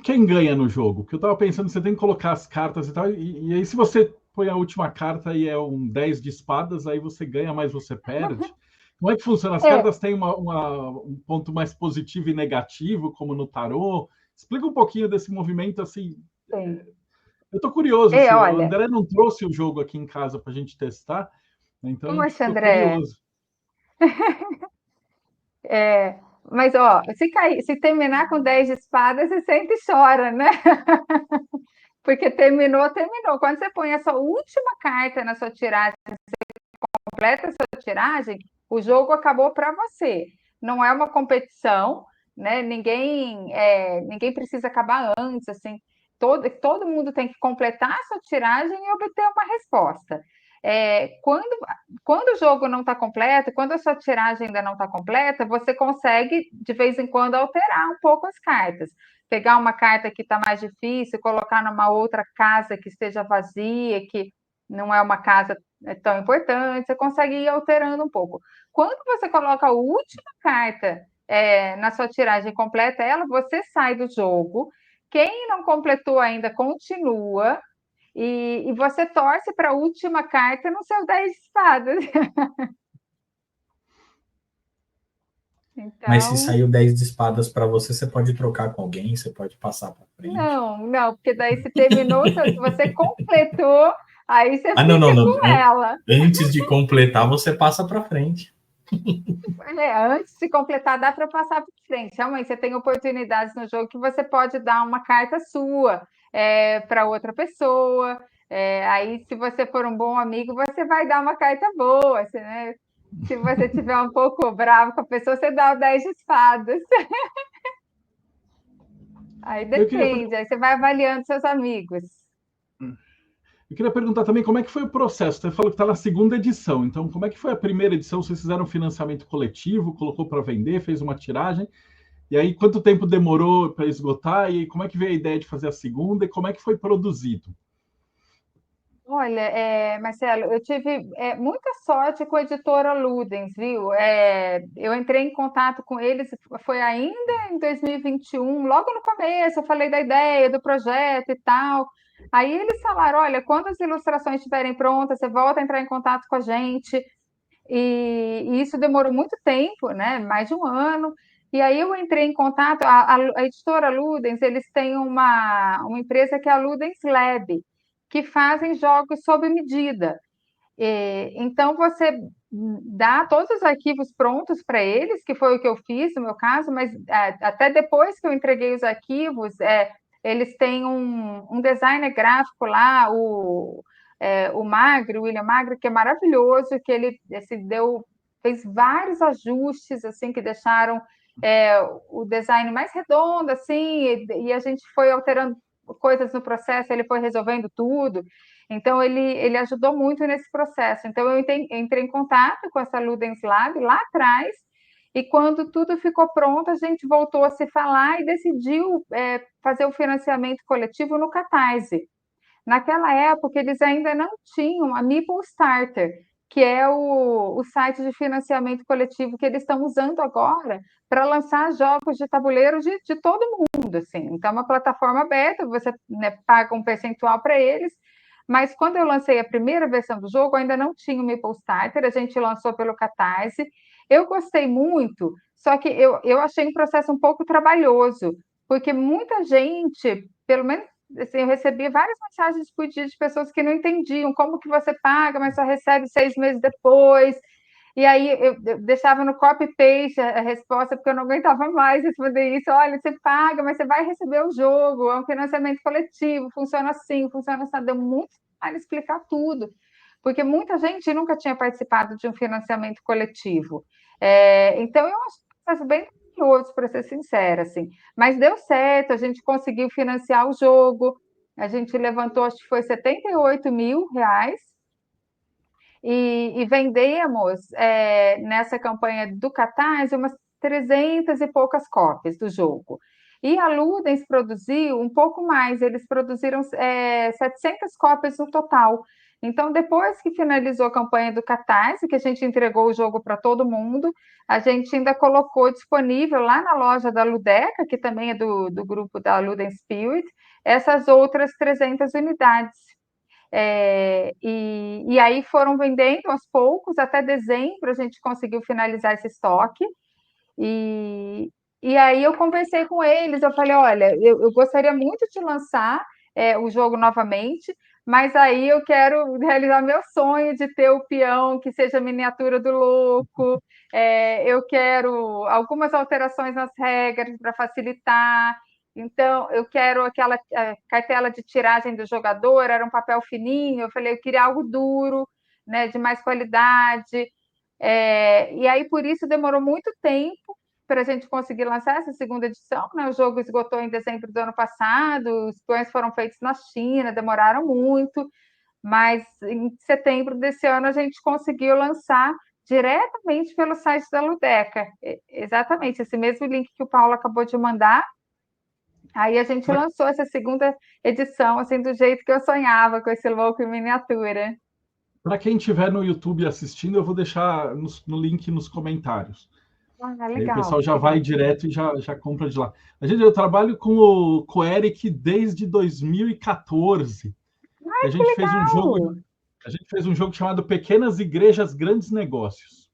quem ganha no jogo? Porque eu estava pensando, você tem que colocar as cartas e tal, e aí se você põe a última carta e é um 10 de espadas, aí você ganha, mas você perde. Como é que funciona? As cartas têm um ponto mais positivo e negativo, como no tarô? Explica um pouquinho desse movimento, assim. Sim. Eu estou curioso. Assim, olha, o André não trouxe o jogo aqui em casa para a gente testar, então eu poxa, estou André. curioso. Mas, ó, se terminar com 10 de espadas, você sempre chora, né? Porque terminou. Quando você põe a sua última carta na sua tiragem, completa a sua tiragem, o jogo acabou para você. Não é uma competição, né? Ninguém precisa acabar antes, assim. Todo mundo tem que completar a sua tiragem e obter uma resposta. Quando o jogo não está completo, quando a sua tiragem ainda não está completa, você consegue, de vez em quando, alterar um pouco as cartas. Pegar uma carta que está mais difícil, colocar numa outra casa que esteja vazia, que não é uma casa tão importante, você consegue ir alterando um pouco. Quando você coloca a última carta na sua tiragem completa, você sai do jogo. Quem não completou ainda continua. E você torce para a última carta no seu 10 de espadas. Mas se Então, saiu 10 de espadas para você, você pode trocar com alguém, você pode passar para frente. não, porque daí se terminou, se você completou, aí você não, fica não. com ela. Antes de completar, você passa para frente. Antes de completar, dá para passar para frente. Realmente, você tem oportunidades no jogo que você pode dar uma carta sua para outra pessoa. Aí, se você for um bom amigo, você vai dar uma carta boa. Né? Se você estiver um pouco bravo com a pessoa, você dá o 10 de espadas. Aí depende, aí você vai avaliando seus amigos. Eu queria perguntar também como é que foi o processo. Você falou que está na segunda edição, então como é que foi a primeira edição? Vocês fizeram um financiamento coletivo, colocou para vender, fez uma tiragem, e aí quanto tempo demorou para esgotar? E como é que veio a ideia de fazer a segunda e como é que foi produzido? Olha, Marcelo, eu tive muita sorte com a editora Ludens, viu? Eu entrei em contato com eles, foi ainda em 2021, logo no começo, eu falei da ideia, do projeto e tal. Aí eles falaram: olha, quando as ilustrações estiverem prontas, você volta a entrar em contato com a gente. E isso demorou muito tempo, né? Mais de um ano. E aí eu entrei em contato, a editora Ludens, eles têm uma empresa que é a Ludens Lab, que fazem jogos sob medida. Então você dá todos os arquivos prontos para eles, que foi o que eu fiz no meu caso, mas até depois que eu entreguei os arquivos, eles têm um designer gráfico lá, o Magro, o William Magro, que é maravilhoso, que ele fez vários ajustes assim que deixaram o design mais redondo, assim, e a gente foi alterando coisas no processo, ele foi resolvendo tudo. Então, ele ajudou muito nesse processo. Então, eu entrei em contato com essa Ludens Lab lá atrás, e quando tudo ficou pronto, a gente voltou a se falar e decidiu fazer o financiamento coletivo no Catarse. Naquela época, eles ainda não tinham a Meeple Starter, que é o site de financiamento coletivo que eles estão usando agora para lançar jogos de tabuleiro de todo mundo. Assim. Então, é uma plataforma aberta, você paga um percentual para eles, mas quando eu lancei a primeira versão do jogo, ainda não tinha o Meeple Starter, a gente lançou pelo Catarse. Eu gostei muito, só que eu achei um processo um pouco trabalhoso, porque muita gente, pelo menos assim, eu recebi várias mensagens por dia de pessoas que não entendiam como que você paga, mas só recebe 6 meses depois. E aí eu deixava no copy-paste a resposta, porque eu não aguentava mais responder isso. Olha, você paga, mas você vai receber o jogo, é um financiamento coletivo, funciona assim, funciona assim. Deu muito trabalho explicar tudo, porque muita gente nunca tinha participado de um financiamento coletivo. Então, eu acho que é um processo bem trabalhoso, para ser sincera, assim. Mas deu certo, a gente conseguiu financiar o jogo, a gente levantou, acho que foi R$78 mil, e vendemos nessa campanha do Catarse umas 300 e poucas cópias do jogo. E a Ludens produziu um pouco mais, eles produziram 700 cópias no total. Então, depois que finalizou a campanha do Catarse, que a gente entregou o jogo para todo mundo, a gente ainda colocou disponível lá na loja da Ludeca, que também é do grupo da Luden Spirit, essas outras 300 unidades. E aí foram vendendo aos poucos, até dezembro a gente conseguiu finalizar esse estoque. E aí eu conversei com eles, eu falei, olha, eu gostaria muito de lançar o jogo novamente, mas aí eu quero realizar meu sonho de ter o peão que seja miniatura do louco, eu quero algumas alterações nas regras para facilitar, então eu quero aquela cartela de tiragem do jogador, era um papel fininho, eu falei, eu queria algo duro, né, de mais qualidade, e aí por isso demorou muito tempo para a gente conseguir lançar essa segunda edição, né? O jogo esgotou em dezembro do ano passado, os peões foram feitos na China, demoraram muito, mas em setembro desse ano a gente conseguiu lançar diretamente pelo site da Ludeca. Exatamente, esse mesmo link que o Paulo acabou de mandar. Aí a gente lançou essa segunda edição, assim, do jeito que eu sonhava, com esse louco em miniatura. Para quem estiver no YouTube assistindo, eu vou deixar no link nos comentários. Legal. Aí o pessoal já vai direto e já compra de lá. Eu trabalho com o Eric desde 2014. A gente fez um jogo chamado Pequenas Igrejas, Grandes Negócios.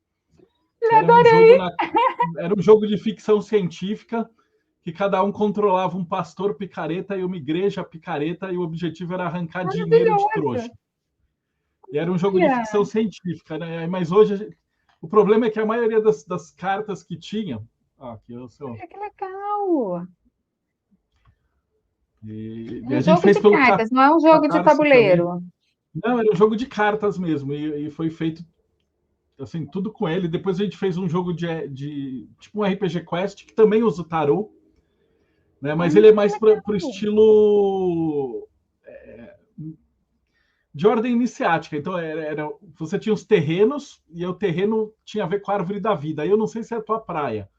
Era um jogo de ficção científica que cada um controlava um pastor picareta e uma igreja picareta, e o objetivo era arrancar dinheiro de trouxa. E era um jogo de ficção científica, né? Mas hoje o problema é que a maioria das cartas que tinha. Aqui é o seu. Que legal! A gente fez pelo cartas, não é um jogo de tabuleiro. Também. Não, era um jogo de cartas mesmo, e foi feito assim, tudo com ele. Depois a gente fez um jogo de tipo um RPG Quest, que também usa o tarô, né? Mas ele é mais para o estilo de ordem iniciática. Então, você tinha os terrenos, e o terreno tinha a ver com a árvore da vida. Aí eu não sei se é a tua praia,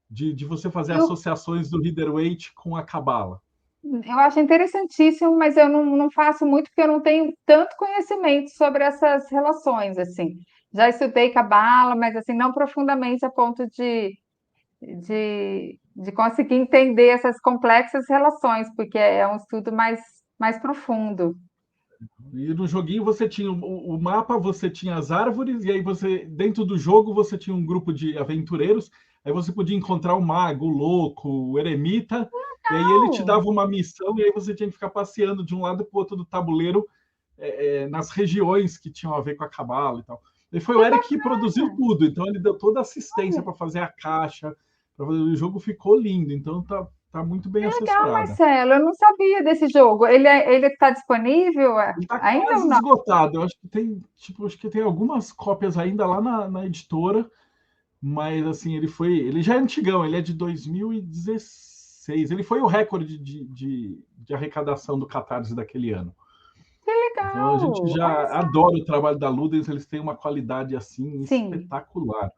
de você fazer associações do Rider-Waite com a Cabala. Eu acho interessantíssimo, mas eu não faço muito, porque eu não tenho tanto conhecimento sobre essas relações, assim. Já estudei Cabala, mas assim, não profundamente a ponto de conseguir entender essas complexas relações, porque é um estudo mais profundo. E no joguinho você tinha o mapa, você tinha as árvores, e aí dentro do jogo, você tinha um grupo de aventureiros, aí você podia encontrar o mago, o louco, o eremita, e aí ele te dava uma missão, e aí você tinha que ficar passeando de um lado para o outro do tabuleiro, nas regiões que tinham a ver com a cabala e tal. E foi o Eric que produziu tudo, então ele deu toda a assistência para fazer a caixa, o jogo ficou lindo, então tá muito bem assessorado. Legal, Marcelo, eu não sabia desse jogo. Ele está disponível ainda quase não? Esgotado. Eu acho que tem algumas cópias ainda lá na editora, mas assim, ele já é antigão, ele é de 2016. Ele foi o recorde de arrecadação do Catarse daquele ano. Que legal! Então a gente já adora o trabalho da Ludens, eles têm uma qualidade assim espetacular.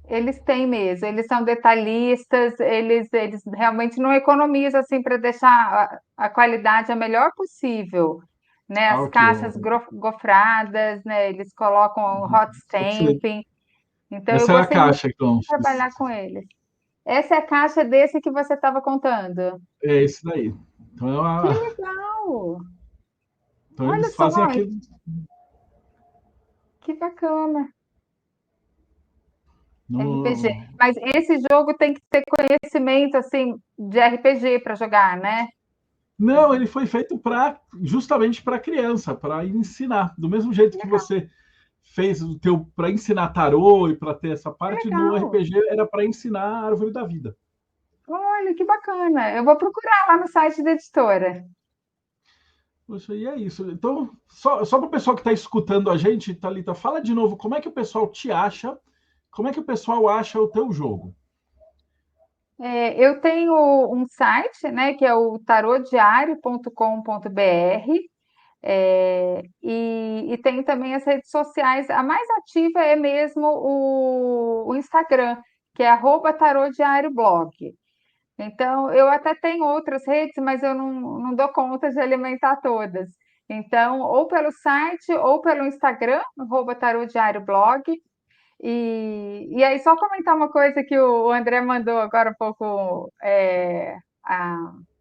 Eles têm mesmo, eles são detalhistas, eles realmente não economizam assim para deixar a qualidade a melhor possível, né? As caixas gofradas, né? Eles colocam hot stamping. Então essa é a caixa, então. Trabalhar com eles. Essa é a caixa desse que você estava contando. É esse daí. Então, que legal! Então olha, eles fazem aquele. Que bacana. RPG. Mas esse jogo tem que ter conhecimento assim de RPG para jogar, né? Não, ele foi feito justamente para criança, para ensinar. Do mesmo jeito que você fez o teu para ensinar tarô e para ter essa parte, no RPG era para ensinar a árvore da vida. Olha, que bacana. Eu vou procurar lá no site da editora. Poxa, e é isso. Então, só para o pessoal que está escutando a gente, Thalita, fala de novo como é que o pessoal te acha. Como é que o pessoal acha o teu jogo? Eu tenho um site, né, que é o tarodiário.com.br, e tenho também as redes sociais. A mais ativa é mesmo o Instagram, que é @tarodiarioblog. Então, eu até tenho outras redes, mas eu não dou conta de alimentar todas. Então, ou pelo site, ou pelo Instagram, @tarodiarioblog. E aí, só comentar uma coisa que o André mandou agora há pouco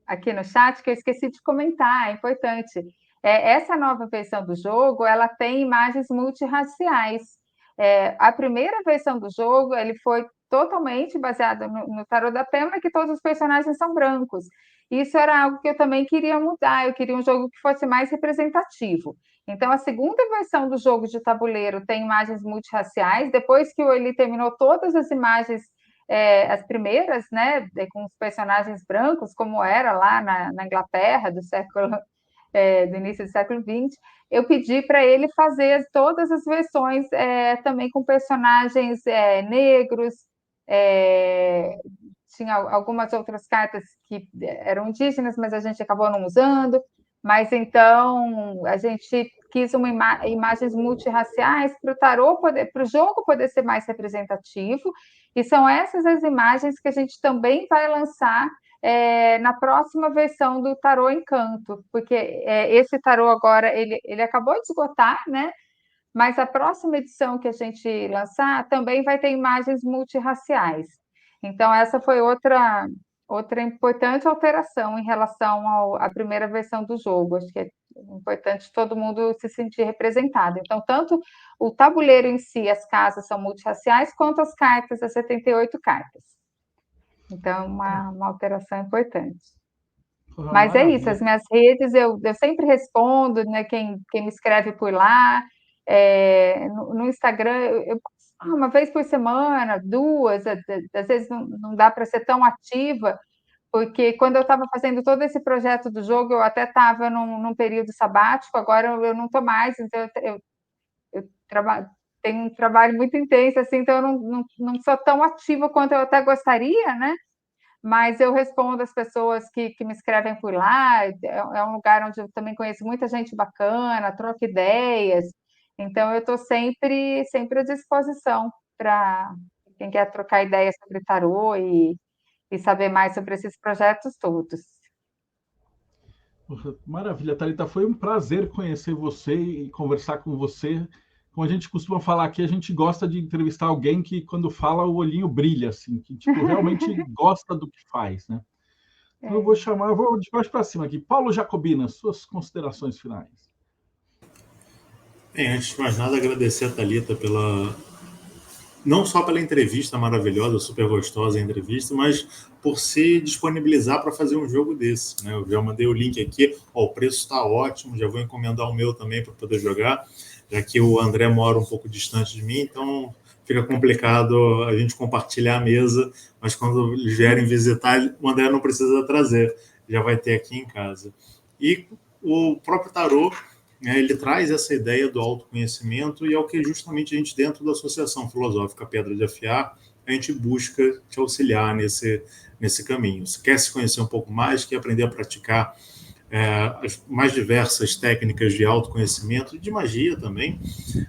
aqui no chat, que eu esqueci de comentar, é importante. Essa nova versão do jogo, ela tem imagens multirraciais. A primeira versão do jogo, ele foi totalmente baseado no Tarô da Pema, que todos os personagens são brancos. Isso era algo que eu também queria mudar, eu queria um jogo que fosse mais representativo. Então, a segunda versão do jogo de tabuleiro tem imagens multirraciais. Depois que ele terminou todas as imagens, as primeiras, né, com os personagens brancos, como era lá na Inglaterra do início do século XX, eu pedi para ele fazer todas as versões também com personagens negros. Tinha algumas outras cartas que eram indígenas, mas a gente acabou não usando. Mas então a gente quis imagens multirraciais para o tarô para o jogo poder ser mais representativo, e são essas as imagens que a gente também vai lançar na próxima versão do Tarô Encanto, porque esse tarô agora ele acabou de esgotar, né? Mas a próxima edição que a gente lançar também vai ter imagens multirraciais. Então, essa foi outra importante alteração em relação à primeira versão do jogo. Acho que é importante todo mundo se sentir representado. Então, tanto o tabuleiro em si, as casas são multirraciais, quanto as cartas, as 78 cartas. Então, uma alteração importante. Mas é isso, as minhas redes eu sempre respondo, né? Quem me escreve por lá. No Instagram, eu uma vez por semana, duas, às vezes não dá para ser tão ativa, porque quando eu estava fazendo todo esse projeto do jogo, eu até estava num período sabático, agora eu não estou mais, então eu tenho um trabalho muito intenso, assim, então eu não sou tão ativa quanto eu até gostaria, né? Mas eu respondo as pessoas que me escrevem por lá, é um lugar onde eu também conheço muita gente bacana, troco ideias, então eu estou sempre à disposição para quem quer trocar ideias sobre tarô e saber mais sobre esses projetos todos. Maravilha, Thalita, foi um prazer conhecer você e conversar com você. Como a gente costuma falar aqui, a gente gosta de entrevistar alguém que, quando fala, o olhinho brilha, assim, que tipo, realmente gosta do que faz, né? Então, eu vou de baixo para cima aqui. Paulo Jacobina, suas considerações finais. Bem, antes de mais nada, agradecer a Thalita não só pela entrevista maravilhosa, super gostosa a entrevista, mas por se disponibilizar para fazer um jogo desse, né? Eu já mandei o link aqui, o preço está ótimo, já vou encomendar o meu também para poder jogar, já que o André mora um pouco distante de mim, então fica complicado a gente compartilhar a mesa, mas quando eles vierem visitar, o André não precisa trazer, já vai ter aqui em casa. E o próprio tarô, ele traz essa ideia do autoconhecimento, e é o que justamente a gente, dentro da Associação Filosófica Pedra de Afiar, a gente busca te auxiliar nesse caminho. Se quer se conhecer um pouco mais, quer aprender a praticar as mais diversas técnicas de autoconhecimento e de magia também,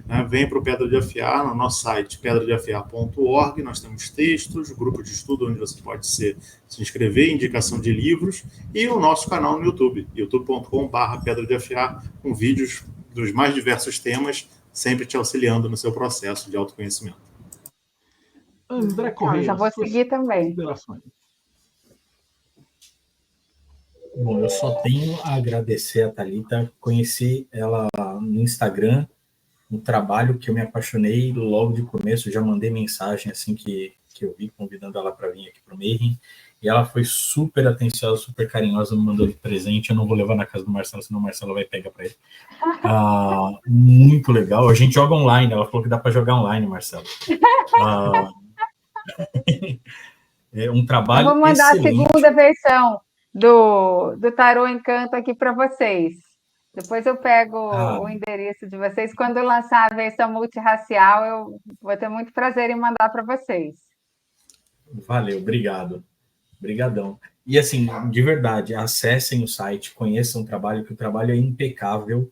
né? Vem para o Pedra de Afiar, no nosso site pedradeafiar.org. Nós temos textos, grupo de estudo onde você pode se inscrever, indicação de livros, e o nosso canal no YouTube, youtube.com/Pedra de Afiar, com vídeos dos mais diversos temas, sempre te auxiliando no seu processo de autoconhecimento. André Correia, já vou seguir também. Bom, eu só tenho a agradecer a Thalita, conheci ela no Instagram, um trabalho que eu me apaixonei logo de começo, já mandei mensagem assim que eu vi, convidando ela para vir aqui para o Mayhem, e ela foi super atenciosa, super carinhosa, me mandou de presente. Eu não vou levar na casa do Marcelo, senão o Marcelo vai pegar para ele. Muito legal, a gente joga online, ela falou que dá para jogar online, Marcelo. É um trabalho excelente. Eu vou mandar excelente. A segunda versão do Tarô Encanto aqui para vocês. Depois eu pego o endereço de vocês. Quando eu lançar a versão multirracial, eu vou ter muito prazer em mandar para vocês. Valeu, obrigado. Obrigadão. E assim, de verdade, acessem o site, conheçam o trabalho, que o trabalho é impecável.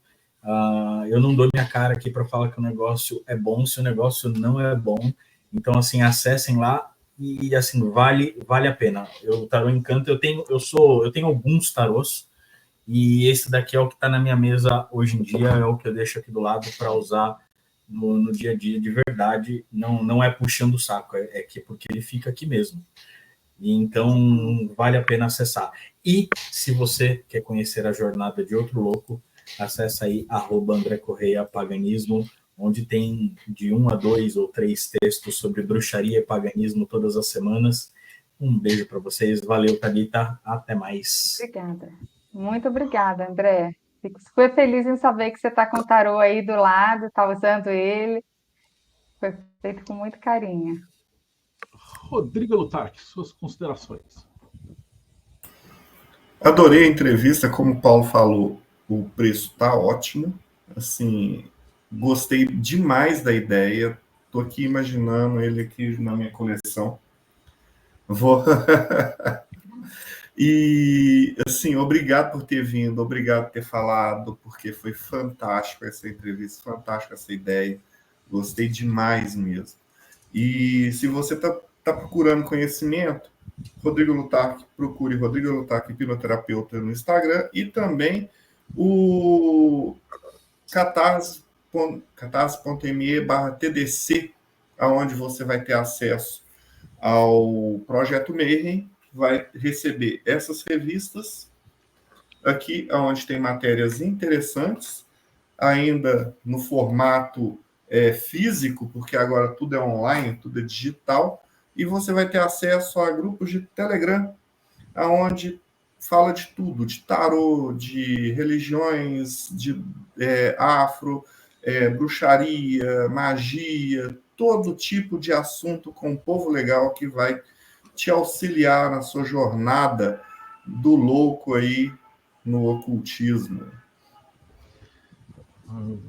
Eu não dou minha cara aqui para falar que o negócio é bom se o negócio não é bom. Então, assim, acessem lá. E assim, vale a pena. O Tarô Encanto, eu tenho alguns tarôs, E esse daqui é o que está na minha mesa hoje em dia, é o que eu deixo aqui do lado para usar no dia a dia de verdade. Não é puxando o saco, é que porque ele fica aqui mesmo. E então vale a pena acessar. E se você quer conhecer a jornada de outro louco, acessa aí @André Correia Paganismo, onde tem de 1 a 2 ou 3 textos sobre bruxaria e paganismo todas as semanas. Um beijo para vocês. Valeu, Thalita. Até mais. Obrigada. Muito obrigada, André. Fico super feliz em saber que você está com o tarô aí do lado, está usando ele. Foi feito com muito carinho. Rodrigo Lutarque, suas considerações. Adorei a entrevista, como o Paulo falou, o preço tá ótimo. Assim, gostei demais da ideia. Tô aqui imaginando ele aqui na minha coleção. Vou. E, assim, obrigado por ter vindo, obrigado por ter falado, porque foi fantástico essa entrevista, fantástica essa ideia. Gostei demais mesmo. E se você tá procurando conhecimento, Rodrigo Lutarque, procure Rodrigo Lutarque, hipnoterapeuta no Instagram, e também o catarse.me/TDC, onde você vai ter acesso ao Projeto Mayhem, vai receber essas revistas aqui, onde tem matérias interessantes, ainda no formato físico, porque agora tudo é online, tudo é digital, e você vai ter acesso a grupos de Telegram, onde fala de tudo, de tarô, de religiões, de afro, bruxaria, magia, todo tipo de assunto com um povo legal que vai te auxiliar na sua jornada do louco aí no ocultismo.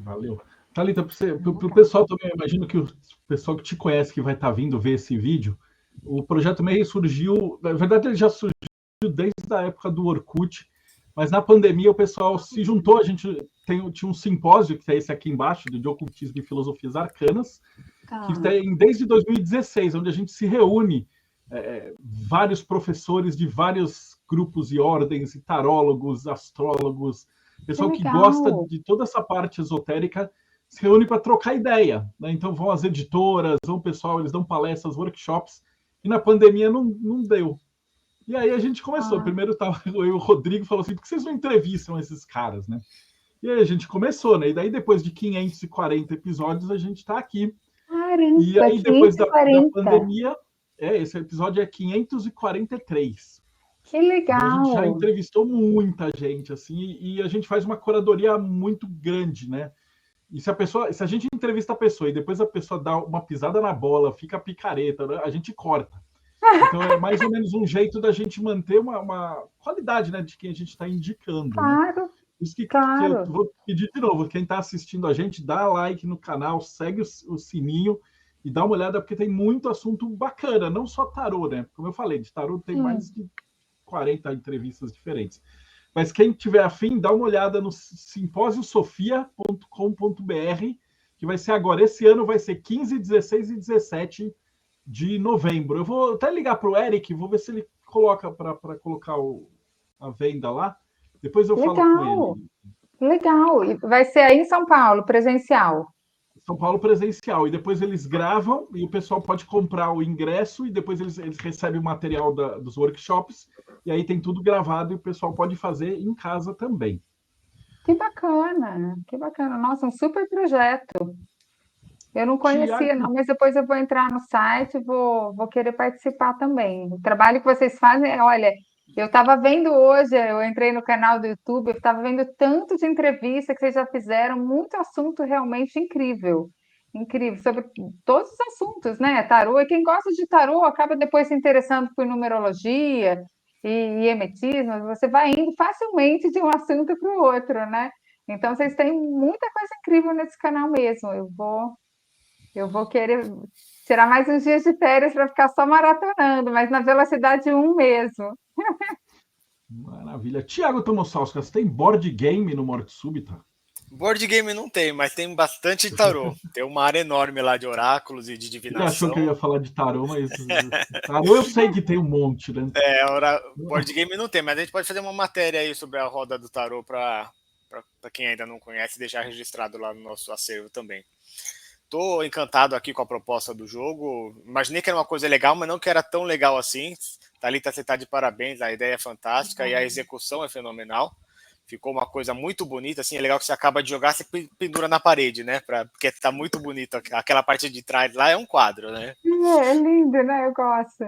Valeu. Thalita, para o pessoal também, eu imagino que o pessoal que te conhece, que vai estar vindo ver esse vídeo, o Projeto Mayhem surgiu, na verdade ele já surgiu desde a época do Orkut, mas na pandemia o pessoal se juntou, a gente tinha um simpósio, que é esse aqui embaixo, de ocultismo e filosofias arcanas, que tem desde 2016, onde a gente se reúne, vários professores de vários grupos e ordens, e tarólogos, astrólogos, pessoal que gosta de toda essa parte esotérica, se reúne para trocar ideia, né? Então vão as editoras, vão o pessoal, eles dão palestras, workshops, e na pandemia não deu. E aí a gente começou. Primeiro tava eu e o Rodrigo, falou assim, por que vocês não entrevistam esses caras, né? E aí a gente começou, né? E daí depois de 540 episódios, a gente está aqui. Caramba, e aí depois da 540. pandemia, esse episódio é 543. Que legal! A gente já entrevistou muita gente, assim, e a gente faz uma curadoria muito grande, né? E se a gente entrevista a pessoa e depois a pessoa dá uma pisada na bola, fica picareta, né? A gente corta. Então é mais ou menos um jeito da gente manter uma qualidade, né, de quem a gente está indicando. Claro, né? Isso que claro. eu vou pedir de novo, quem está assistindo a gente, dá like no canal, segue o sininho e dá uma olhada, porque tem muito assunto bacana, não só tarô, né? Como eu falei, de tarô tem mais de 40 entrevistas diferentes. Mas quem tiver afim, dá uma olhada no simposiosofia.com.br, que vai ser agora. Esse ano vai ser 15, 16 e 17 de novembro. Eu vou até ligar para o Eric, vou ver se ele coloca para colocar a venda lá. Depois eu falo com ele. Legal. E vai ser aí em São Paulo, presencial. São Paulo presencial. E depois eles gravam e o pessoal pode comprar o ingresso e depois eles recebem o material dos workshops. E aí tem tudo gravado e o pessoal pode fazer em casa também. Que bacana, que bacana. Nossa, um super projeto. Eu não conhecia, não, mas depois eu vou entrar no site e vou querer participar também. O trabalho que vocês fazem, olha, eu estava vendo hoje, eu entrei no canal do YouTube, eu estava vendo tanto de entrevista que vocês já fizeram, muito assunto realmente incrível. Incrível, sobre todos os assuntos, né? Tarô, e quem gosta de tarô acaba depois se interessando por numerologia e hermetismo, você vai indo facilmente de um assunto para o outro, né? Então, vocês têm muita coisa incrível nesse canal mesmo. Eu vou querer tirar mais uns dias de férias para ficar só maratonando, mas na velocidade 1 mesmo. Maravilha. Tiago Tomossauskas, tem board game no Morte Súbita? Board game não tem, mas tem bastante tarô. Tem uma área enorme lá de oráculos e de Ele divinação. achou que eu ia falar de tarô, mas tarô eu sei que tem um monte, né? Board game não tem, mas a gente pode fazer uma matéria aí sobre a roda do tarô para quem ainda não conhece, deixar registrado lá no nosso acervo também. Estou encantado aqui com a proposta do jogo. Imaginei que era uma coisa legal, mas não que era tão legal assim. Thalita, você está de parabéns, a ideia é fantástica e a execução é fenomenal. Ficou uma coisa muito bonita, assim, é legal que você acaba de jogar, você pendura na parede, né? Porque tá muito bonito. Aquela parte de trás lá é um quadro, né? É lindo, né? Eu gosto.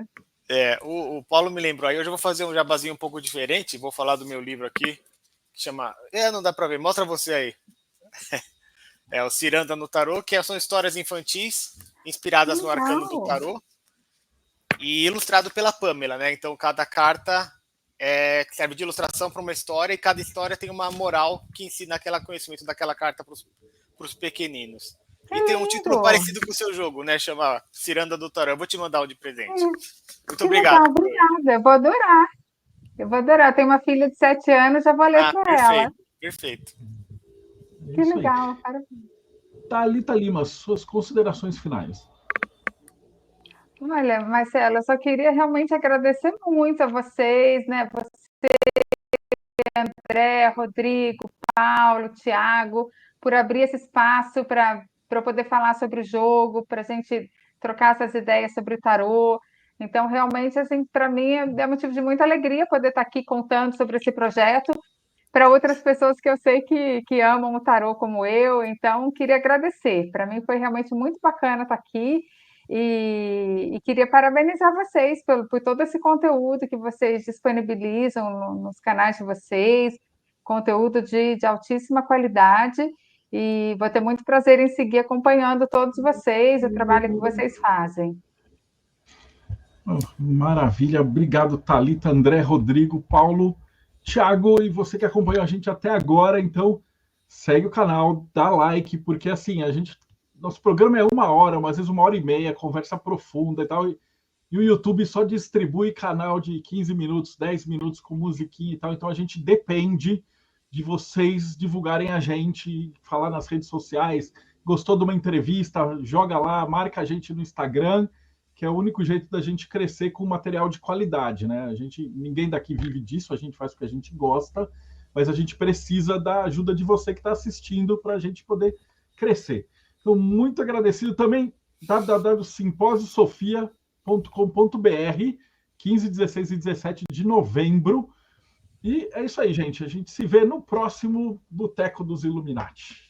O Paulo me lembrou aí, hoje eu vou fazer um jabazinho um pouco diferente, vou falar do meu livro aqui, que chama... não dá para ver, mostra você aí. É o Ciranda no Tarô, que são histórias infantis, inspiradas no arcano do tarô, e ilustrado pela Pamela, né? Então cada carta serve de ilustração para uma história e cada história tem uma moral que ensina aquele conhecimento daquela carta para os pequeninos. E tem um título parecido com o seu jogo, né? Chama Ciranda do Tarô. Eu vou te mandar o de presente. Muito obrigado. Legal, obrigada, eu vou adorar. Eu vou adorar. Eu tenho uma filha de 7 anos, já vou ler para ela. Perfeito. Que legal, parabéns. Thalita Lima, suas considerações finais. Olha, Marcelo, eu só queria realmente agradecer muito a vocês, né? Você, André, Rodrigo, Paulo, Thiago, por abrir esse espaço para eu poder falar sobre o jogo, para a gente trocar essas ideias sobre o tarô. Então, realmente, assim, para mim é motivo de muita alegria poder estar aqui contando sobre esse projeto para outras pessoas que eu sei que amam o tarô como eu. Então, queria agradecer. Para mim foi realmente muito bacana estar aqui. E queria parabenizar vocês por todo esse conteúdo que vocês disponibilizam nos canais de vocês, conteúdo de altíssima qualidade, e vou ter muito prazer em seguir acompanhando todos vocês, o trabalho que vocês fazem. Maravilha, obrigado Thalita, André, Rodrigo, Paulo, Thiago, e você que acompanhou a gente até agora, então segue o canal, dá like, porque assim, nosso programa é 1 hora, mas às vezes 1h30, conversa profunda e tal. E o YouTube só distribui canal de 15 minutos, 10 minutos com musiquinha e tal. Então a gente depende de vocês divulgarem a gente, falar nas redes sociais. Gostou de uma entrevista? Joga lá, marca a gente no Instagram, que é o único jeito da gente crescer com material de qualidade, né? Ninguém daqui vive disso, a gente faz o que a gente gosta, mas a gente precisa da ajuda de você que está assistindo para a gente poder crescer. Então, muito agradecido também, www.simposiosofia.com.br, 15, 16 e 17 de novembro. E é isso aí, gente. A gente se vê no próximo Boteco dos Illuminati.